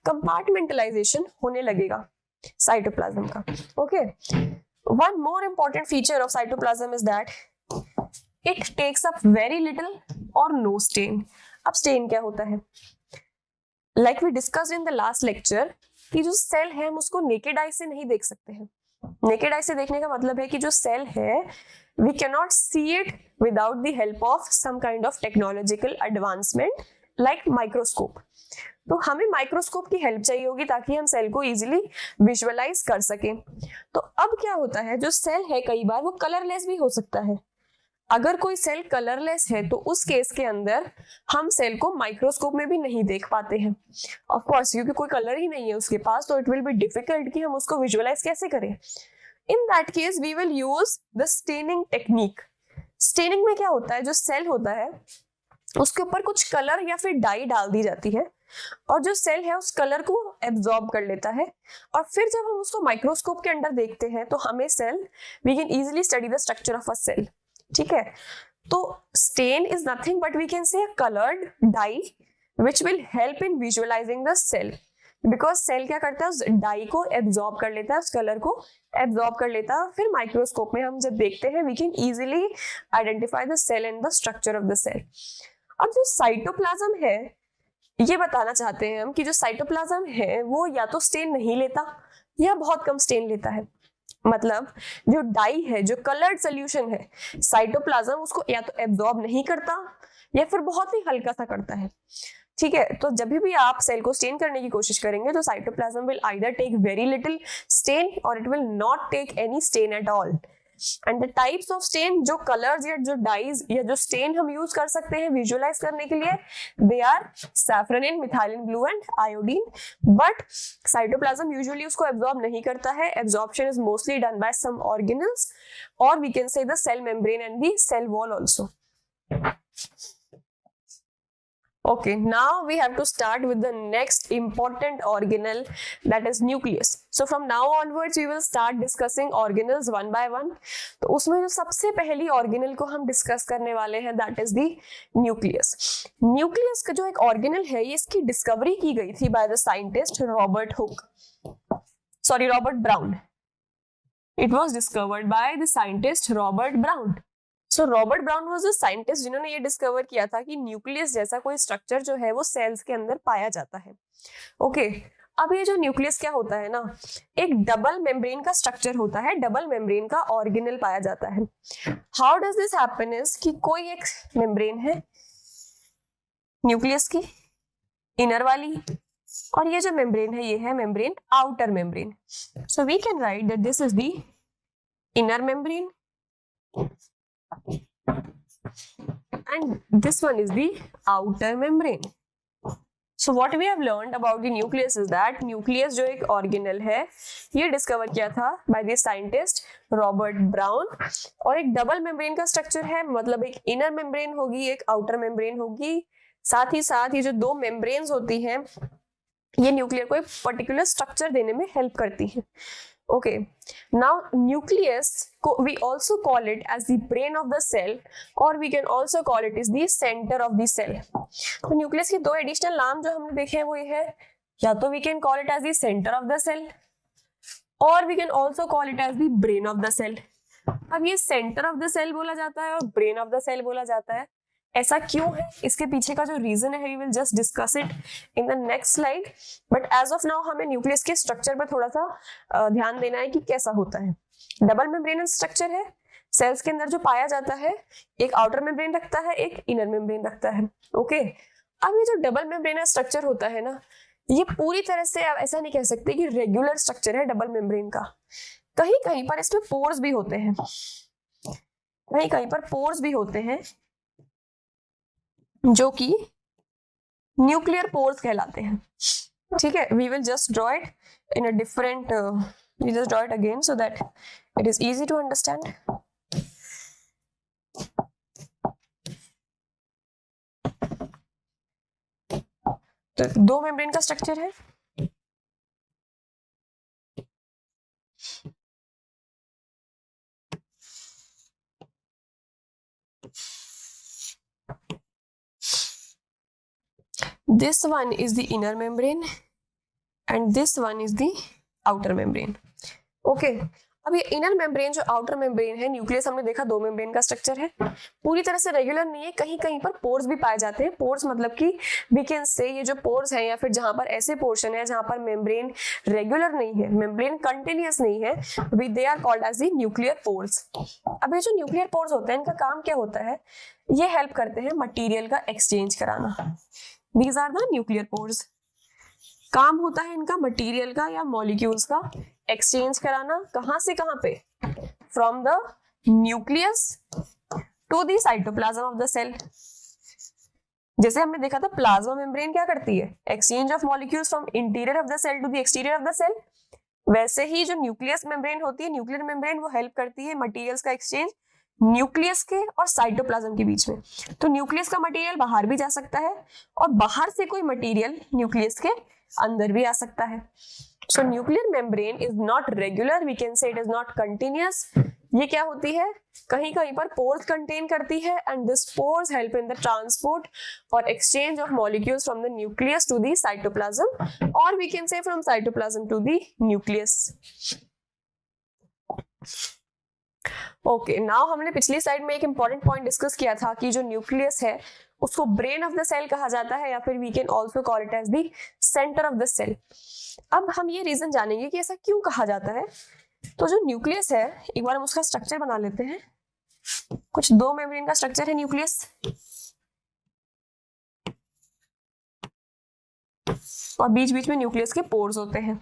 कंपार्टमेंटलाइजेशन होने लगेगा साइटोप्लाज्म का। Okay, one more important feature of cytoplasm is that it takes up very little or no stain. अब स्टेन क्या होता है? Like we discussed in the last lecture कि जो सेल है हम उसको नेकेड आई से नहीं देख सकते हैं। नेकेड आई से देखने का मतलब है कि जो सेल है we can not see it without the help of some kind of technological advancement like microscope. तो हमें माइक्रोस्कोप की हेल्प चाहिए होगी ताकि हम सेल को इजीली विजुअलाइज कर सकें। तो अब क्या होता है, जो सेल है कई बार वो कलरलेस भी हो सकता है। अगर कोई सेल कलरलेस है तो उस केस के अंदर हम सेल को माइक्रोस्कोप में भी नहीं देख पाते हैं, ऑफ कोर्स, क्योंकि कोई कलर ही नहीं है उसके पास, तो इट विल बी डिफिकल्ट कि हम उसको विजुअलाइज कैसे करें। In that case we will use the staining technique. Staining में क्या होता है, जो सेल होता है उसके ऊपर कुछ कलर या फिर डाई डाल दी जाती है और जो सेल है उस कलर को एब्जॉर्ब कर लेता है, और फिर जब हम उसको माइक्रोस्कोप के अंदर देखते हैं तो हमें cell, we can easily study the structure of a cell. ठीक है, तो stain is nothing but we can say coloured dye which will help in visualising the cell, because cell क्या करता है, उस डाई को एब्जॉर्ब कर लेता है, उस कलर को एब्जॉर्ब कर लेता है, फिर माइक्रोस्कोप में हम जब देखते हैं we can easily identify the cell and the structure of the cell. अब जो साइटोप्लाज्म है, ये बताना चाहते हैं हम कि जो साइटोप्लाज्म है वो या तो स्टेन नहीं लेता या बहुत कम स्टेन लेता है। मतलब जो डाई है, जो कलर्ड सोल्यूशन है, साइटोप्लाज्म उसको या तो एब्जॉर्ब नहीं करता या फिर बहुत ही हल्का सा करता है। ठीक है, तो जब भी आप सेल को स्टेन करने की कोशिश करेंगे तो cytoplasm will either take very little stain और it will not take any stain at all. And the types of stain, जो कलर्स या जो डाइज या जो स्टेन हम यूज कर सकते हैं विजुअलाइज करने के लिए, they are safranin, methylene blue and iodine. But cytoplasm usually उसको एब्जॉर्ब नहीं करता है। Absorption is mostly done by some organelles और we can say the cell membrane and the cell wall also. Okay, now we have to start with the next important organelle, that is nucleus. So from now onwards we will start discussing organelles one by one. तो उसमें जो सबसे पहली organelle को हम discuss करने वाले हैं that is the nucleus. Nucleus का जो एक organelle है, ये इसकी discovery की गई थी by the scientist Robert Brown. It was discovered by the scientist Robert Brown. So Robert brown was the scientist जिन्होंने ये डिस्कवर किया था कि न्यूक्लियस जैसा कोई स्ट्रक्चर जो है वो सेल्स के अंदर पाया जाता है। ओके, अब ये जो न्यूक्लियस क्या होता है ना, एक डबल मेम्ब्रेन का स्ट्रक्चर होता है, डबल मेम्ब्रेन का ऑर्गेनल पाया जाता है। How does this happen is कि कोई एक मेम्ब्रेन है न्यूक्लियस की, इनर वाली, और ये जो मेम्ब्रेन है ये है membrane, outer membrane. So we can write that this is the inner membrane and this one is the outer membrane. So what we have learned about the nucleus is that nucleus जो एक organelle है, ये discover किया था by the scientist Robert brown, और एक double membrane का structure है, मतलब एक इनर मेम्ब्रेन होगी, एक आउटर मेम्ब्रेन होगी। साथ ही साथ ये जो दो मेम्ब्रेन्स होती हैं ये न्यूक्लियर को एक पर्टिकुलर स्ट्रक्चर देने में हेल्प करती हैं। Okay, now nucleus we also call it as the brain of the cell or we can also call it is the center of the cell. तो nucleus के दो एडिशनल नाम जो हमने देखे हैं वो ये है, या तो we can call it as the center of the cell or we can also call it as the brain of the cell. अब ये center of the cell बोला जाता है और brain of the cell बोला जाता है, ऐसा क्यों है, इसके पीछे का जो रीजन है, we will just discuss it in the next slide. But as of now हमें न्यूक्लियस के स्ट्रक्चर पर थोड़ा सा ध्यान देना है कि कैसा होता है। डबल मेम्ब्रेन स्ट्रक्चर है, सेल्स के अंदर जो पाया जाता है, एक आउटर मेम्ब्रेन रखता है, एक इनर मेम्ब्रेन रखता है। ओके, अब ये जो डबल मेम्ब्रेन स्ट्रक्चर होता है ना, ये पूरी तरह से आप ऐसा नहीं कह सकते कि रेगुलर स्ट्रक्चर है डबल मेम्ब्रेन का। कहीं कहीं पर इसमें पोर्स भी होते हैं, कहीं कहीं पर पोर्स भी होते हैं जो कि न्यूक्लियर पोर्स कहलाते हैं। ठीक है, we will just draw it in a different, we just draw it again so that it is easy to understand. तो दो मेम्ब्रेन का स्ट्रक्चर है, this one is the inner membrane and this one is the outer membrane. Okay, अब ये inner membrane जो outer membrane है, nucleus हमने देखा दो मेम्ब्रेन का स्ट्रक्चर है, पूरी तरह से रेगुलर नहीं है, कहीं कहीं पर पोर्स भी पाए जाते हैं। पोर्स मतलब कि वी कैन से ये जो पोर्स है या फिर जहां पर ऐसे पोर्शन है जहां पर मेम्ब्रेन रेगुलर नहीं है, मेम्ब्रेन कंटिन्यूअस नहीं है, they are called as the nuclear pores. अब ये जो न्यूक्लियर पोर्स होते हैं इनका काम क्या होता है, ये हेल्प करते हैं मटीरियल का एक्सचेंज कराना। These are the nuclear pores. काम होता है इनका मटेरियल का या मॉलिक्यूल्स का एक्सचेंज कराना, कहां से कहां पे, from the nucleus to the cytoplasm of the cell. जैसे हमने देखा था प्लाज्मा मेम्ब्रेन क्या करती है, exchange of molecules from interior of the cell to the exterior of the cell. वैसे ही जो न्यूक्लियस मेम्ब्रेन होती है, न्यूक्लियर मेम्ब्रेन वो हेल्प करती है मटेरियल्स का एक्सचेंज न्यूक्लियस के और साइटोप्लाज्म के बीच में। तो न्यूक्लियस का मटेरियल बाहर भी जा सकता है और बाहर से कोई मटेरियल न्यूक्लियस के अंदर भी आ सकता है। So nuclear membrane is not regular, we can say it is not continuous. ये क्या होती है, कहीं कहीं पर पोर्स कंटेन करती है and this pores help in the transport और exchange of molecules from the nucleus to the cytoplasm और we can say from cytoplasm to the nucleus. Okay, now हमने पिछली स्लाइड में एक इंपॉर्टेंट पॉइंट डिस्कस किया था कि जो न्यूक्लियस है उसको ब्रेन ऑफ द सेल कहा जाता है या फिर we can also call it as the centre of the cell. अब हम ये रीजन जानेंगे कि ऐसा क्यों कहा जाता है। तो जो न्यूक्लियस है, एक बार हम उसका स्ट्रक्चर बना लेते हैं। कुछ दो मेम्ब्रेन का स्ट्रक्चर है न्यूक्लियस, और बीच बीच में न्यूक्लियस के पोर्स होते हैं।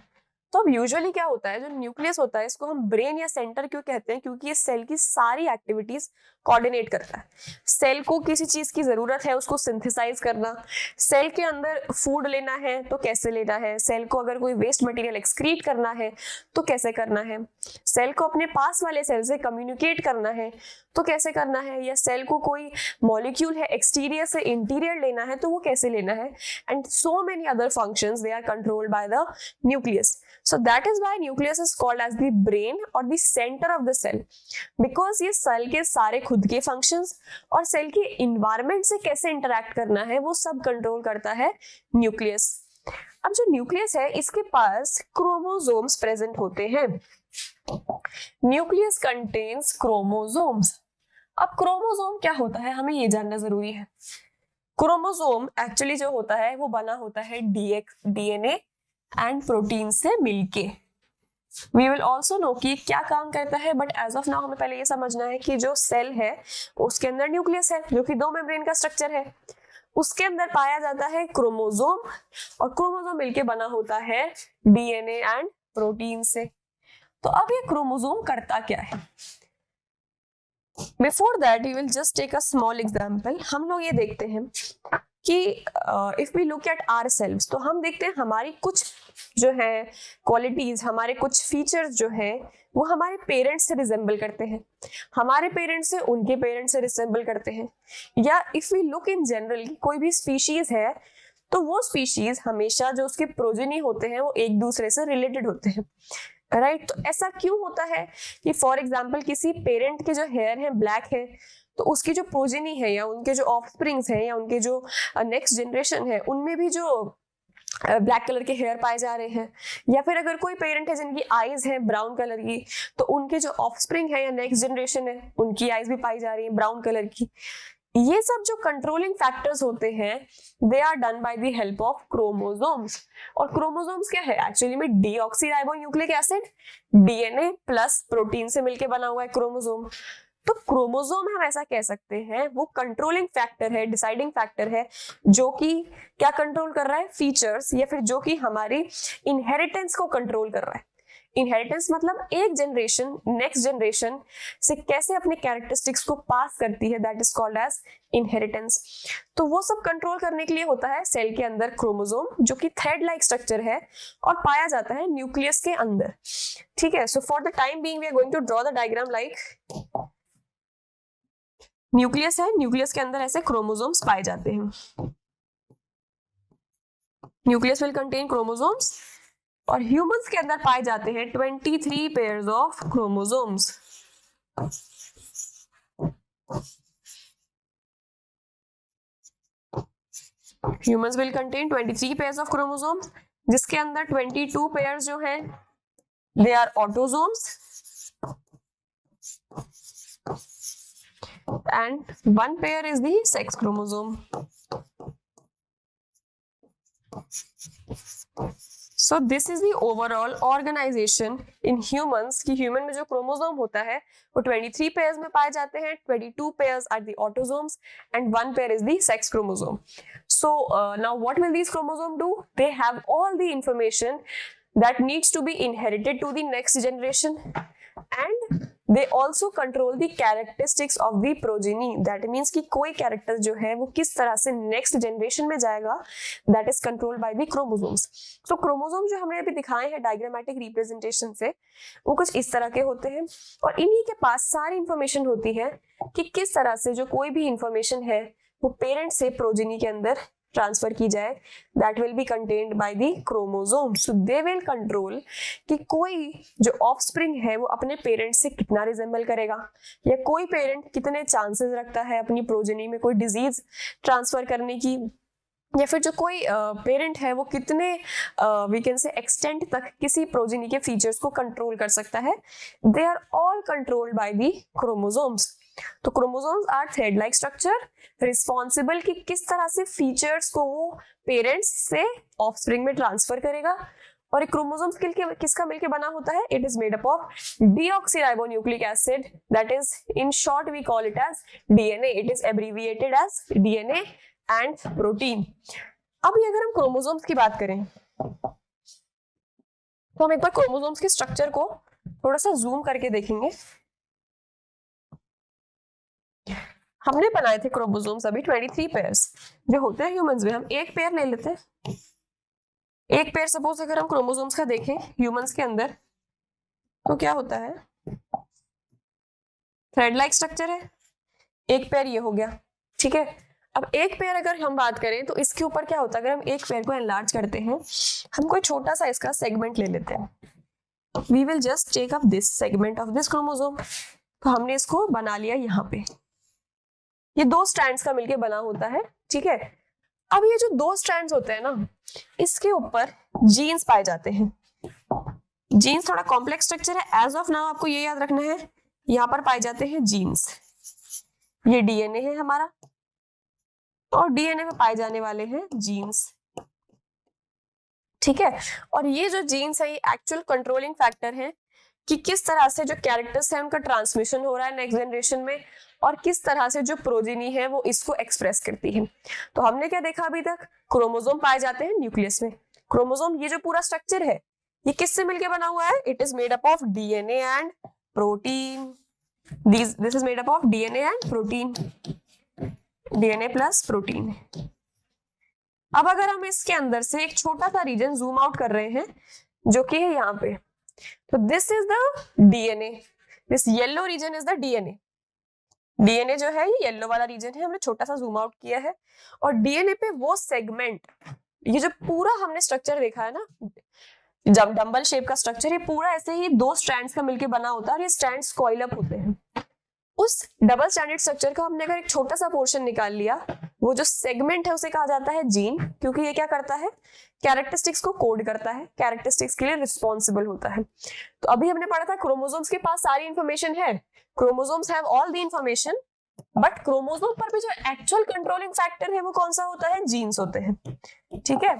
तो अब यूजुअली क्या होता है, जो न्यूक्लियस होता है इसको हम ब्रेन या सेंटर क्यों कहते हैं, क्योंकि ये सेल की सारी एक्टिविटीज कोऑर्डिनेट करता है। सेल को किसी चीज की जरूरत है उसको सिंथेसाइज करना, सेल के अंदर फूड लेना है तो कैसे लेना है, सेल को अगर कोई वेस्ट मटेरियल एक्सक्रीट करना है तो कैसे करना है, सेल को अपने पास वाले सेल से कम्युनिकेट करना है तो कैसे करना है, या सेल को कोई मॉलिक्यूल है एक्सटीरियर से इंटीरियर लेना है तो वो कैसे लेना है, and so many other functions they are controlled by the nucleus. So that is why nucleus is called as the brain or the center of the cell, because ये सेल के सारे खुद के फंक्शंस और सेल के environment से कैसे interact करना है वो सब कंट्रोल करता है न्यूक्लियस। अब जो न्यूक्लियस है इसके पास क्रोमोसोम्स प्रेजेंट होते हैं। Nucleus contains chromosomes. अब क्रोमोसोम क्या होता है हमें ये जानना जरूरी है। क्रोमोसोम एक्चुअली जो होता है वो बना होता है डीएनए एंड प्रोटीन से मिलके। वी विल ऑल्सो नो कि क्या काम करता है, बट एज ऑफ नाउ हमें पहले ये समझना है कि जो सेल है उसके अंदर न्यूक्लियस है जो कि दो मेम्ब्रेन का स्ट्रक्चर है, उसके अंदर पाया जाता है क्रोमोसोम और क्रोमोसोम मिलके बना होता है डीएनए एंड प्रोटीन से। तो अब ये क्रोमोसोम करता क्या है, before that we will just take a small example. हम लोग ये देखते हैं कि if we look at ourselves, तो हम देखते हैं हमारी कुछ जो है क्वालिटीज, हमारे कुछ फीचर्स जो हैं वो हमारे पेरेंट्स से रिजेंबल करते हैं, हमारे पेरेंट्स से उनके पेरेंट्स से रिजेंबल करते हैं। या if we look in general कोई भी स्पीशीज है तो वो स्पीशीज हमेशा जो उसके प्रोजेनी होते हैं वो एक दूसरे से रिलेटेड होते हैं, राइट। तो ऐसा क्यों होता है कि फॉर एग्जाम्पल किसी पेरेंट के जो हेयर है ब्लैक है तो उसकी जो प्रोजेनी है या उनके जो ऑफस्प्रिंग्स हैं या उनके जो नेक्स्ट जनरेशन है उनमें भी जो ब्लैक कलर के हेयर पाए जा रहे हैं। या फिर अगर कोई पेरेंट है जिनकी आईज है ब्राउन कलर की तो उनके जो ऑफस्प्रिंग है या नेक्स्ट जनरेशन है उनकी आईज भी पाई जा रही है ब्राउन कलर की। ये सब जो कंट्रोलिंग फैक्टर्स होते हैं they are done by the help of chromosomes. और क्रोमोसोम्स क्या है एक्चुअली में deoxyribonucleic acid DNA plus protein से मिलकर बना हुआ है क्रोमोसोम। तो क्रोमोसोम हम ऐसा कह सकते हैं वो कंट्रोलिंग फैक्टर है, डिसाइडिंग फैक्टर है जो कि क्या कंट्रोल कर रहा है, फीचर्स, या फिर जो कि हमारी इनहेरिटेंस को कंट्रोल कर रहा है। इनहेरिटेंस मतलब एक जनरेशन नेक्स्ट जनरेशन से कैसे अपने कैरेक्टरिस्टिक्स को पास करती है, that is called as inheritance. तो वो सब कंट्रोल करने के लिए होता है सेल के अंदर क्रोमोसोम जो कि थ्रेड लाइक स्ट्रक्चर है और पाया जाता है न्यूक्लियस के अंदर, ठीक है। So for the time being we are going to draw the diagram like nucleus है, न्यूक्लियस के अंदर ऐसे क्रोमोसोम्स पाए जाते हैं। न्यूक्लियस विल कंटेन क्रोमोसोम्स और ह्यूमंस के अंदर पाए जाते हैं 23 pairs of chromosomes. Humans will contain 23 pairs of chromosomes जिसके अंदर 22 पेयर्स जो हैं they are autosomes and one pair is the sex chromosome. So this is the overall organization in humans कि human में जो क्रोमोसोम होता है वो 23 पेयर्स में पाए जाते हैं, 22 pairs are the autosomes and one pair is the sex chromosome. So now what will these chromosomes do? They have all the information that needs to be inherited to the next generation and they also control the characteristics of the progeny, that means कि कोई character जो है वो किस तरह से next generation में जाएगा, that is controlled by the chromosomes. तो क्रोमोसोम जो हमने अभी दिखाए हैं डायग्रामेटिक रिप्रेजेंटेशन से, वो कुछ इस तरह के होते हैं और इन्हीं के पास सारी इंफॉर्मेशन होती है कि किस तरह से जो कोई भी इंफॉर्मेशन है वो पेरेंट से प्रोजेनी के अंदर ट्रांसफर की जाए, that will B contained by the chromosome. So they will control कि कोई जो ऑफस्प्रिंग है वो अपने पेरेंट से कितना रिजेंबल करेगा, या कोई पेरेंट कितने चांसेस रखता है अपनी प्रोजेनी में कोई डिजीज ट्रांसफर करने की, या फिर जो कोई पेरेंट है वो कितने वी कैन से एक्सटेंट तक किसी प्रोजेनी के फीचर्स को कंट्रोल कर सकता है। They are all controlled by the chromosomes. तो chromosomes are thread like structure responsible कि किस तरह से फीचर्स को वो पेरेंट्स से ऑफस्प्रिंग में ट्रांसफर करेगा। और एक क्रोमोसोम्स किसका मिलके बना होता है? It is made up of deoxyribonucleic acid, that is in short we call it as DNA. It is abbreviated as DNA and protein. अभी अगर हम क्रोमोसोम्स की बात करें तो हम एक बार क्रोमोसोम्स के स्ट्रक्चर को थोड़ा सा जूम करके देखेंगे। हमने बनाए थे क्रोमोसोम्स अभी 23 पेयर्स जो होते हैं ह्यूमंस में। हम एक पेयर ले लेते हैं, एक पेयर सपोज अगर हम क्रोमोसोम्स का देखें ह्यूमंस के अंदर तो क्या होता है? थ्रेड लाइक स्ट्रक्चर है, एक पेयर ये हो गया, ठीक है। अब एक पेयर अगर हम बात करें तो इसके ऊपर क्या होता है? अगर हम एक पेयर को एनलार्ज करते हैं, हम कोई छोटा सा इसका सेगमेंट ले लेते हैं, we will just take up this segment of this chromosome. तो हमने इसको बना लिया यहाँ पे, ये दो स्ट्रैंड्स का मिलके बना होता है, ठीक है। अब ये जो दो स्ट्रैंड्स होते हैं ना, इसके ऊपर जीन्स पाए जाते हैं। जीन्स थोड़ा कॉम्प्लेक्स स्ट्रक्चर है, एज ऑफ नाउ आपको ये याद रखना है, यहाँ पर पाए जाते हैं जीन्स। ये डीएनए है हमारा और डीएनए में पाए जाने वाले हैं जीन्स, ठीक है। और ये जो जीन्स है ये एक्चुअल कंट्रोलिंग फैक्टर है कि किस तरह से जो कैरेक्टर्स है उनका ट्रांसमिशन हो रहा है नेक्स्ट जनरेशन में, और किस तरह से जो प्रोजेनी है वो इसको एक्सप्रेस करती है। तो हमने क्या देखा अभी तक? क्रोमोसोम पाए जाते हैं न्यूक्लियस में। क्रोमोसोम ये जो पूरा स्ट्रक्चर है ये किससे मिलके बना हुआ है? It is made up of DNA and protein. This is made up of DNA and protein, DNA plus protein. अब अगर हम इसके अंदर से एक छोटा सा रीजन जूम आउट कर रहे हैं जो कि है यहाँ पे, तो this is the DNA, this yellow region is the DNA. DNA जो है ये येलो वाला रीजन है, हमने छोटा सा जूम आउट किया है। और डीएनए पे वो सेगमेंट, ये जो पूरा हमने स्ट्रक्चर देखा है ना, जब डंबल शेप का स्ट्रक्चर, ये पूरा ऐसे ही दो स्ट्रैंड्स का मिलके बना होता है और ये स्ट्रैंड्स कॉइल अप होते हैं। उस डबल स्टैंडर्ड स्ट्रक्चर का हमने अगर एक छोटा सा पोर्शन निकाल लिया, वो जो सेगमेंट है उसे कहा जाता है जीन, क्योंकि ये क्या करता है? कैरेक्टरिस्टिक्स को कोड करता है, कैरेक्टरिस्टिक्स के लिए रिस्पॉन्सिबल होता है। तो अभी हमने पढ़ा था क्रोमोसोम्स के पास सारी इंफॉर्मेशन है, chromosomes have all the information, but chromosome पर भी जो एक्चुअल कंट्रोलिंग फैक्टर है वो कौन सा होता है? जीन्स होते हैं, ठीक है।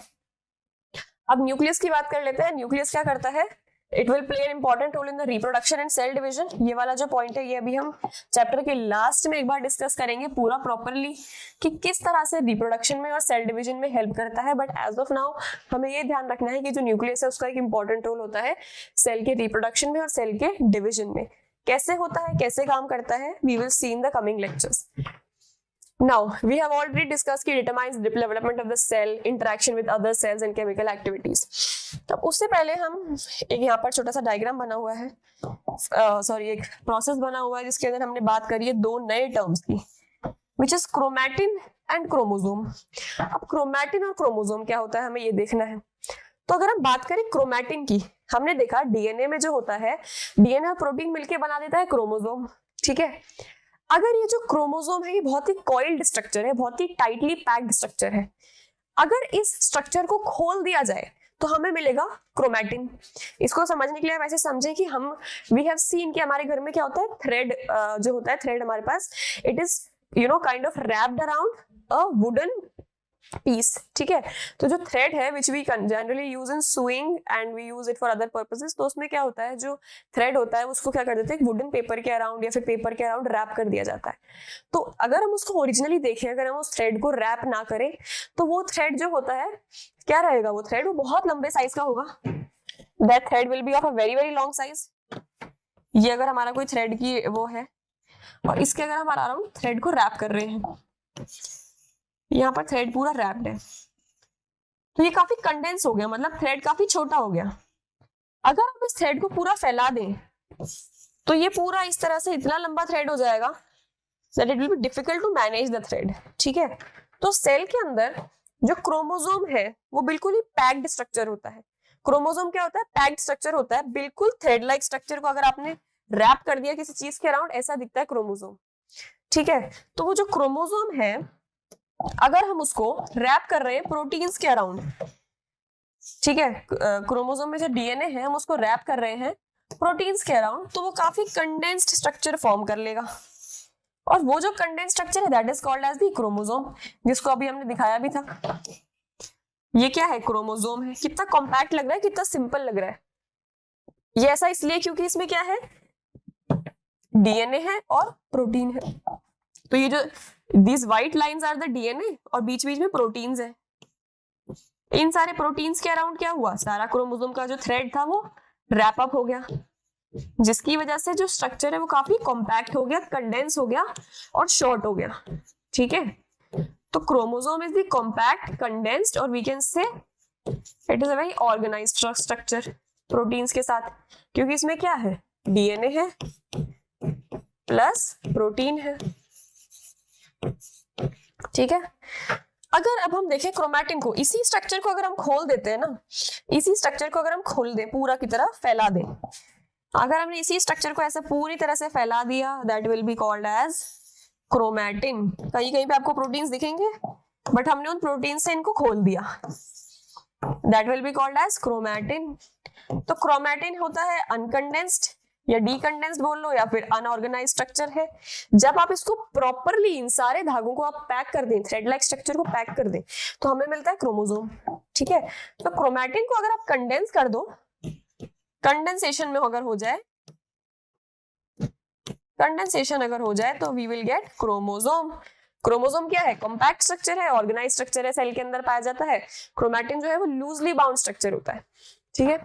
अब न्यूक्लियस की बात कर लेते हैं। न्यूक्लियस क्या करता है? It will play an important role in the reproduction and cell division. ये वाला जो पॉइंट है ये अभी हम चैप्टर के लास्ट में एक बार डिस्कस करेंगे पूरा प्रॉपरली कि किस तरह से रिप्रोडक्शन में और सेल डिवीजन में हेल्प करता है। बट एज ऑफ नाउ हमें ये ध्यान रखना है कि जो न्यूक्लियस है उसका एक इंपॉर्टेंट रोल होता है सेल के रिप्रोडक्शन में और सेल के डिवीजन में। कैसे होता है, कैसे काम करता है, we will see in the coming lectures. Now we have already discussed कि determines the development of the cell, interaction with other cells and chemical activities. तो उससे पहले हम एक यहाँ पर छोटा सा डायग्राम बना हुआ है, एक प्रोसेस बना हुआ है जिसके अंदर हमने बात करी है दो नए टर्म्स की, which is chromatin and chromosome. अब क्रोमैटिन और क्रोमोसोम क्या होता है हमें ये देखना है। तो अगर हम बात करें क्रोमैटिन की, हमने देखा डीएनए में जो होता है, डीएनए और प्रोटीन मिलके बना देता है क्रोमोसोम, ठीक है। अगर ये जो क्रोमोसोम है ये बहुत ही कॉइल्ड स्ट्रक्चर है, बहुत ही टाइटली पैक्ड स्ट्रक्चर है, अगर इस स्ट्रक्चर को खोल दिया जाए तो हमें मिलेगा क्रोमैटिन। इसको समझने के लिए वैसे समझें कि हम वी हैव सीन कि हमारे घर में क्या होता है, थ्रेड जो होता है, थ्रेड हमारे पास, it is kind of wrapped around a wooden piece, ठीक है। तो जो थ्रेड है which we generally use in sewing and we use it for other purposes, तो उसमें क्या होता है, जो थ्रेड होता है उसको क्या कर देते हैं, वुडन पेपर के अराउंड या फिर पेपर के अराउंड रैप कर दिया जाता है। तो अगर हम उसको ओरिजिनली देखें, अगर हम उस थ्रेड को रैप ना करें तो वो थ्रेड जो होता है क्या रहेगा, वो थ्रेड वो बहुत लंबे साइज का होगा। That thread will be of a very very long size, ये अगर हमारा कोई थ्रेड की वो है और इसके अगर हम अराउंड थ्रेड को रैप कर रहे हैं, यहाँ पर थ्रेड पूरा रैप्ड है, तो ये काफी कंडेंस हो गया, मतलब थ्रेड काफी छोटा हो गया। अगर हम इस थ्रेड को पूरा फैला दें तो ये पूरा इस तरह से इतना लंबा थ्रेड हो जाएगा that it will be difficult to manage the thread। ठीक है, तो सेल के अंदर जो क्रोमोसोम है वो बिल्कुल ही पैक्ड स्ट्रक्चर होता है। क्रोमोसोम क्या होता है? पैक्ड स्ट्रक्चर होता है, बिल्कुल थ्रेड लाइक स्ट्रक्चर को अगर आपने रैप कर दिया किसी चीज के अराउंड, ऐसा दिखता है क्रोमोसोम। ठीक है, तो वो जो क्रोमोसोम है अगर हम उसको रैप कर रहे हैं प्रोटीन्स के अराउंड, ठीक है, क्रोमोसोम में जो डीएनए है हम उसको रैप कर रहे हैं प्रोटीन्स के अराउंड, तो वो काफी कंडेंस्ड स्ट्रक्चर फॉर्म कर लेगा। और वो जो कंडेंस्ड स्ट्रक्चर है that is called as the chromosome, जिसको अभी हमने दिखाया भी था। ये क्या है? क्रोमोसोम है। कितना कॉम्पैक्ट लग रहा है, कितना सिंपल लग रहा है। ये ऐसा इसलिए क्योंकि इसमें क्या है? डीएनए है और प्रोटीन है। तो ये जो these white lines are the DNA और बीच बीच में प्रोटीन्स है। इन सारे प्रोटीन्स के अराउंड क्या हुआ? सारा क्रोमोसोम का जो थ्रेड था वो रैप अप हो गया, जिसकी वजह से जो स्ट्रक्चर है वो काफी कॉम्पैक्ट हो गया, कंडेंस हो गया और शॉर्ट हो गया। ठीक है, तो chromosome is the compact, condensed और we can say it is a very organized structure proteins के साथ, क्योंकि इसमें क्या है? डीएनए है प्लस प्रोटीन है। ठीक है, अगर अब हम देखें क्रोमैटिन को, इसी स्ट्रक्चर को अगर हम खोल देते हैं ना, इसी स्ट्रक्चर को अगर हम खोल दें, पूरा की तरह फैला दें, अगर हमने इसी स्ट्रक्चर को ऐसे पूरी तरह से फैला दिया, that will be called as chromatin. कहीं कहीं पे आपको प्रोटीन्स दिखेंगे, बट हमने उन प्रोटीन से इनको खोल दिया, that will be called as chromatin. तो क्रोमैटिन होता है अनकंडेंस्ड या डीकंडेंस्ड बोल लो, या फिर अनऑर्गेनाइज्ड स्ट्रक्चर है। जब आप इसको प्रॉपरली इन सारे धागों को आप पैक कर दें, थ्रेड लाइक स्ट्रक्चर को पैक कर दें, तो हमें मिलता है क्रोमोसोम। ठीक है, तो क्रोमैटिन को अगर आप कंडेंस कर दो, कंडेंसेशन में अगर हो जाए, कंडेंसेशन अगर हो जाए तो we will get chromosome. Chromosome क्या है? कॉम्पैक्ट स्ट्रक्चर है, ऑर्गेनाइज्ड स्ट्रक्चर है, सेल के अंदर पाया जाता है। क्रोमैटिन जो है वो लूजली बाउंड स्ट्रक्चर होता है। ठीक है,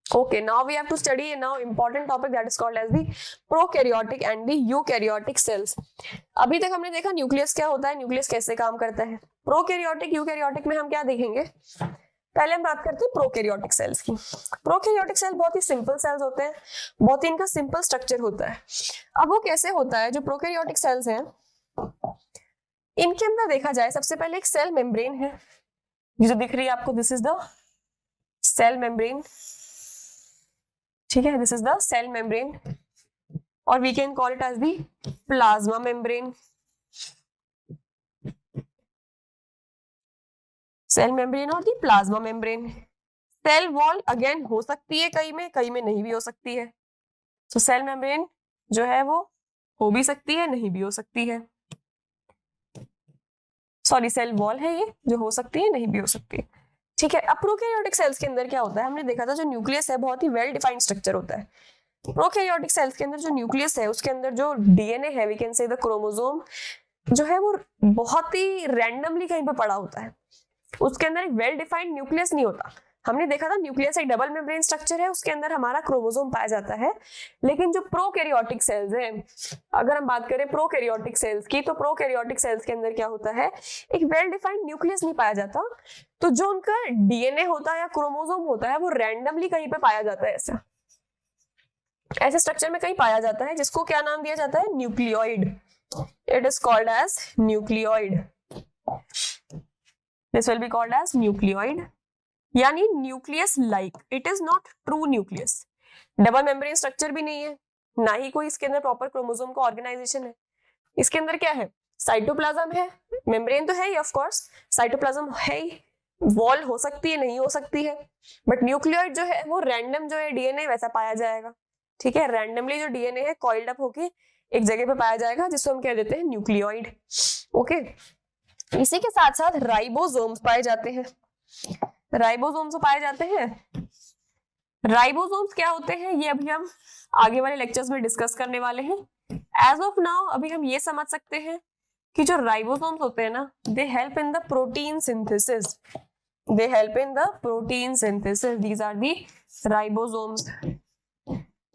okay, now we have to study a now important topic that is called as the prokaryotic and the eukaryotic cells। अभी तक हमने देखा न्यूक्लियस क्या होता है, न्यूक्लियस कैसे काम करता है। प्रोकैरियोटिक यूकैरियोटिक में हम क्या देखेंगे? पहले हम बात करते हैं प्रोकैरियोटिक सेल्स की। प्रोकैरियोटिक सेल बहुत ही सिंपल सेल्स होते हैं, बहुत ही इनका सिंपल स्ट्रक्चर होता है। अब वो कैसे होता है? जो प्रोकैरियोटिक सेल्स हैं इनके अंदर देखा जाए, सबसे पहले एक सेल मेम्ब्रेन है, ये जो दिख रही है आपको, this is the cell membrane. ठीक है, this is the cell membrane और we can call it as the plasma membrane. Cell membrane और the plasma membrane. Cell wall again हो सकती है कई में नहीं भी हो सकती है। तो सेल मेम्ब्रेन जो है वो हो भी सकती है, नहीं भी हो सकती है। सॉरी, सेल वॉल है ये जो हो सकती है, नहीं भी हो सकती है। ठीक है, अब प्रोकैरियोटिक सेल्स के अंदर क्या होता है? हमने देखा था जो न्यूक्लियस है बहुत ही वेल डिफाइंड स्ट्रक्चर होता है। प्रोकैरियोटिक सेल्स के अंदर जो न्यूक्लियस है उसके अंदर जो डीएनए है, we can say the chromosome, जो है वो बहुत ही रैंडमली कहीं पे पड़ा होता है। उसके अंदर एक वेल डिफाइंड न्यूक्लियस नहीं होता। हमने देखा था न्यूक्लियस एक डबल मेम्ब्रेन स्ट्रक्चर है, उसके अंदर हमारा क्रोमोसोम पाया जाता है। लेकिन जो प्रोकैरियोटिक सेल्स हैं, अगर हम बात करें प्रोकैरियोटिक सेल्स की, तो प्रोकैरियोटिक सेल्स के अंदर क्या होता है? एक वेल डिफाइंड न्यूक्लियस नहीं पाया जाता। तो जो उनका डीएनए होता है या क्रोमोसोम होता है वो रैंडमली कहीं पे पाया जाता है। ऐसे स्ट्रक्चर में कहीं पाया जाता है, जिसको क्या नाम दिया जाता है? Nucleoid. It is called as nucleoid. This will be called as nucleoid, यानी nucleus like. It is not true nucleus. Double membrane structure भी नहीं है, ना ही कोई इसके अंदर प्रॉपर क्रोमोसोम का ऑर्गेनाइजेशन है। इसके अंदर क्या है? साइटोप्लाज्म है, मेम्ब्रेन तो है ही ऑफ कोर्स, साइटोप्लाज्म है ही, वॉल हो सकती है, नहीं हो सकती है, बट न्यूक्लियोइड जो है वो रैंडम जो है डीएनए वैसा पाया जाएगा। ठीक है, रैंडमली जो डीएनए है कॉइल्ड अप होके एक जगह पे पाया जाएगा, जिसको हम कह देते हैं न्यूक्लियोइड। ओके, इसी के साथ साथ राइबोसोम्स पाए जाते हैं। राइबोसोम्स पाए जाते हैं। राइबोसोम्स क्या होते हैं ये अभी हम आगे वाले लेक्चर्स में डिस्कस करने वाले हैं। एज ऑफ नाउ अभी हम ये समझ सकते हैं कि जो राइबोसोम्स होते हैं ना, they help in the protein synthesis. They help in the protein synthesis. These are the ribosomes.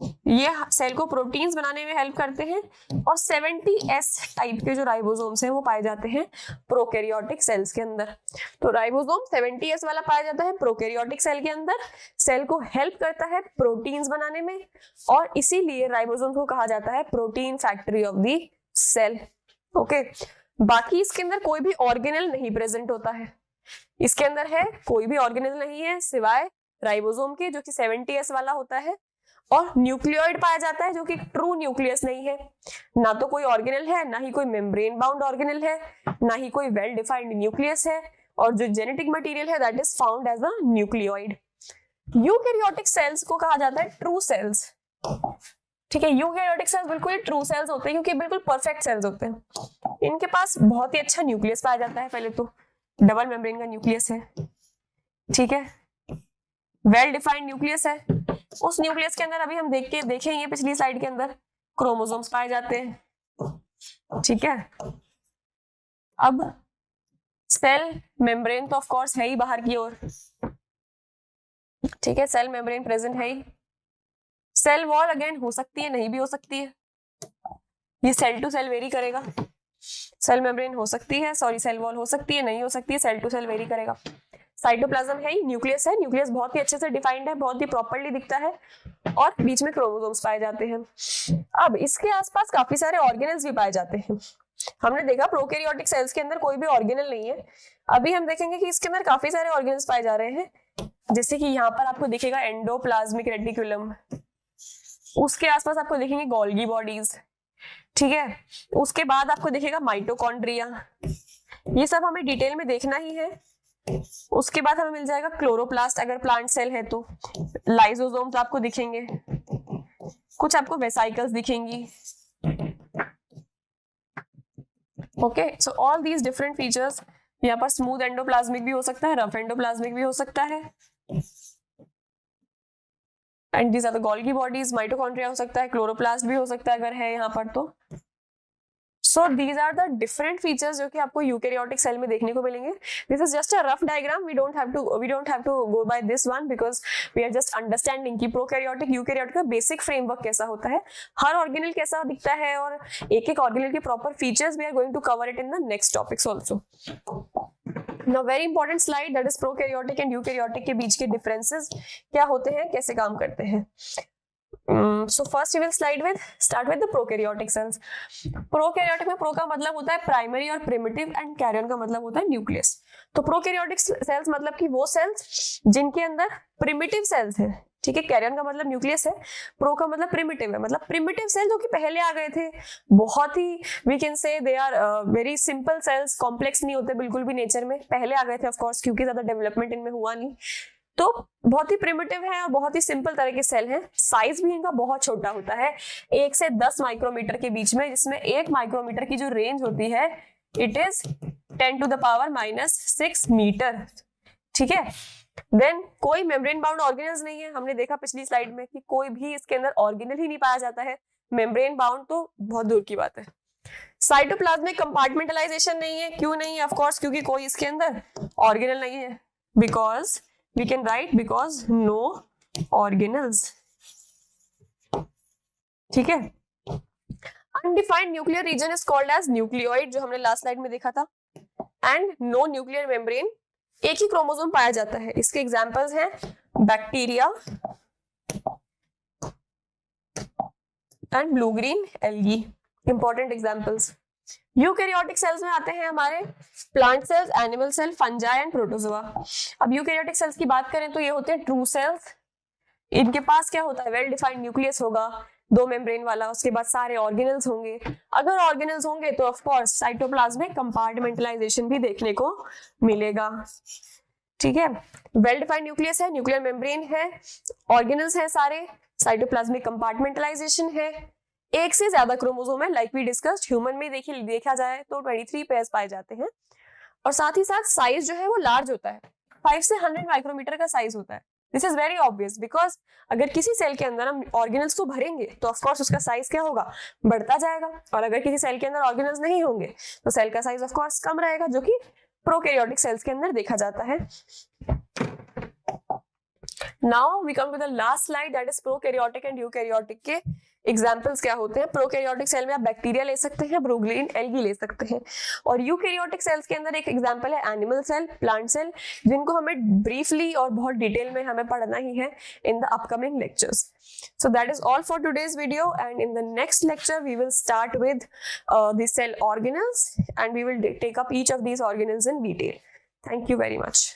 ये सेल को प्रोटीन्स बनाने में हेल्प करते हैं। और 70S टाइप के जो राइबोसोम्स हैं वो पाए जाते हैं प्रोकैरियोटिक सेल्स के अंदर। तो राइबोसोम 70S वाला पाया जाता है प्रोकैरियोटिक सेल के अंदर, सेल को हेल्प करता है प्रोटीन्स बनाने में, और इसीलिए राइबोसोम को कहा जाता है protein factory of the cell. Okay, बाकी इसके अंदर कोई भी ऑर्गेनेल नहीं प्रेजेंट होता है, इसके अंदर है कोई भी ऑर्गेनेल नहीं है सिवाय राइबोसोम के, जो कि 70S वाला होता है। और न्यूक्लियोइड पाया जाता है जो कि ट्रू न्यूक्लियस नहीं है, ना तो कोई ऑर्गेनेल है, ना ही कोई मेम्ब्रेन बाउंड ऑर्गेनेल है, ना ही कोई वेल डिफाइंड न्यूक्लियस है, और जो जेनेटिक मटेरियल है that is found as a nucleoid. Eukaryotic cells को कहा जाता है ट्रू सेल्स। ठीक है, यूकैरियोटिक सेल्स बिल्कुल ही ट्रू सेल्स होते हैं क्योंकि बिल्कुल परफेक्ट सेल्स होते हैं। इनके पास बहुत ही अच्छा न्यूक्लियस पाया जाता है, पहले तो डबल मेम्ब्रेन का न्यूक्लियस है, ठीक है, वेल डिफाइंड न्यूक्लियस है। उस न्यूक्लियस के अंदर अभी हम देखेंगे पिछली स्लाइड के अंदर क्रोमोसोम्स पाए जाते हैं, ठीक है। अब सेल मेम्ब्रेन तो ऑफ कोर्स है ही बाहर की ओर, ठीक है, सेल मेम्ब्रेन प्रेजेंट है ही। सेल वॉल अगेन हो सकती है, नहीं भी हो सकती है, ये सेल टू सेल वेरी करेगा। सेल मेम्ब्रेन हो सकती है, सॉरी सेल वॉल हो सकती है, नहीं हो सकती है, सेल टू सेल वेरी करेगा। साइटोप्लाज्म है ही, न्यूक्लियस है, न्यूक्लियस बहुत ही अच्छे से डिफाइंड है, बहुत ही प्रॉपर्ली दिखता है, और बीच में क्रोमोसोम्स पाए जाते हैं। अब इसके आसपास काफी सारे ऑर्गेनेल्स भी पाए जाते हैं। हमने देखा प्रोकैरियोटिक सेल्स के अंदर कोई भी ऑर्गेनेल नहीं है, अभी हम देखेंगे कि इसके अंदर काफी सारे ऑर्गेनेल्स पाए जा रहे हैं, जैसे कि यहाँ पर आपको दिखेगा एंडोप्लाज्मिक रेटिकुलम, उसके आसपास आपको दिखेंगे गोल्गी बॉडीज, ठीक है, उसके बाद आपको दिखेगा माइटोकॉन्ड्रिया, ये सब हमें डिटेल में देखना ही है। उसके बाद हमें मिल जाएगा क्लोरोप्लास्ट अगर प्लांट सेल है तो, लाइसोसोम्स आपको दिखेंगे, कुछ आपको वेसाइकल्स दिखेंगी। Okay, so all these different features, यहाँ पर स्मूथ एंडोप्लाज्मिक भी हो सकता है, रफ एंडोप्लाज्मिक भी हो सकता है, and these are the Golgi bodies, mitochondria हो सकता है, क्लोरोप्लास्ट भी हो सकता है अगर है यहाँ पर तो। So these are the different features जो कि आपको यूकैरियोटिक सेल में देखने को मिलेंगे। This is just a rough diagram. We don't have to go by this one because we are just understanding कि प्रोकैरियोटिक यूकैरियोटिक का बेसिक फ्रेमवर्क कैसा होता है, हर ऑर्गेनेल कैसा दिखता है, और एक एक ऑर्गेनेल के proper features we are going to cover it in the next topics also. Now very important slide, that is prokaryotic and eukaryotic के बीच के डिफरेंसेस क्या होते हैं, कैसे काम करते हैं। So first we will start with the prokaryotic cells. Prokaryotic में प्रो का मतलब होता है प्राइमरी और प्रिमिटिव, एंड कैरियन का मतलब होता है न्यूक्लियस। तो प्रोकैरियोटिक सेल्स मतलब कि वो सेल्स जिनके अंदर प्रिमिटिव सेल्स है, ठीक है, कैरियन का मतलब न्यूक्लियस है, प्रो का मतलब प्रिमिटिव है, मतलब प्रिमिटिव सेल जो कि पहले आ गए थे, बहुत ही we can say they are very simple cells, complex नहीं होते बिल्कुल भी नेचर में, पहले आ गए थे ऑफ कोर्स क्योंकि ज्यादा डेवलपमेंट इनमें हुआ नहीं, तो बहुत ही प्रिमिटिव है और बहुत ही सिंपल तरह के सेल हैं। साइज भी इनका बहुत छोटा होता है, 1 से 10 माइक्रोमीटर के बीच में, जिसमें 1 माइक्रोमीटर की जो रेंज होती है इट इज 10⁻⁻⁶ मीटर, ठीक है। देन कोई मेम्ब्रेन बाउंड ऑर्गेनेल्स नहीं है, हमने देखा पिछली स्लाइड में कि कोई भी इसके अंदर ऑर्गेनेल ही नहीं पाया जाता है, मेम्ब्रेन बाउंड तो बहुत दूर की बात है। साइटोप्लाज्मिक कंपार्टमेंटलाइजेशन नहीं है, क्यों नहीं है, ऑफ कोर्स क्योंकि कोई इसके अंदर ऑर्गेनेल नहीं है, because we can write because no organelles, ठीक है। undefined nuclear region is called as nucleoid, जो हमने लास्ट स्लाइड में देखा था, and no nuclear membrane, एक ही क्रोमोसोम पाया जाता है। इसके एग्जांपल्स हैं bacteria and blue green algae, important examples. Eukaryotic cells में आते हैं हमारे plant cells, animal cell, fungi and protozoa. अब यूकैरियोटिक सेल्स की बात करें तो ये होते हैं ट्रू सेल्स, इनके पास क्या होता है, वेल डिफाइंड न्यूक्लियस होगा, 2 मेम्ब्रेन वाला, उसके बाद सारे ऑर्गेनेल्स होंगे। अगर ऑर्गेनेल्स होंगे तो ऑफ कोर्स साइटोप्लाज्मिक कंपार्टमेंटलाइजेशन भी देखने को मिलेगा, ठीक है। वेल डिफाइंड न्यूक्लियस है, न्यूक्लियर मेम्ब्रेन है, ऑर्गेनेल्स हैं सारे, साइटोप्लाज्मिक कंपार्टमेंटलाइजेशन है, एक से ज्यादा क्रोमोसोम है, लाइक वी डिस्कस्ड, ह्यूमन में देखा जाए तो 23 पेयर्स पाए जाते हैं, और साथ ही साथ साइज जो है वो लार्ज होता है, 5 से 100 माइक्रोमीटर का साइज होता है। This is very obvious because अगर किसी सेल के अंदर हम ऑर्गेनल्स को भरेंगे तो ऑफ कोर्स उसका साइज क्या होगा, बढ़ता जाएगा, और अगर किसी सेल के अंदर ऑर्गेनल्स नहीं होंगे तो सेल का साइज ऑफ कोर्स कम रहेगा, जो कि प्रोकैरियोटिक सेल्स के अंदर देखा जाता है। Now we come to the last slide, that is prokaryotic and eukaryotic के एग्जाम्पल्स क्या होते हैं। प्रोकैरियोटिक सेल में आप बैक्टीरिया ले सकते हैं, ब्रोगलीन, एल्गी ले सकते हैं। और यूकैरियोटिक सेल्स के अंदर एक एग्जाम्पल है एनिमल सेल, प्लांट सेल, जिनको हमें ब्रीफली और बहुत डिटेल में हमें पढ़ना ही है in the upcoming lectures. So that is all for today's video, and in the next lecture we will start with the cell organelles, and we will take up each of these organelles in detail. Thank you very much.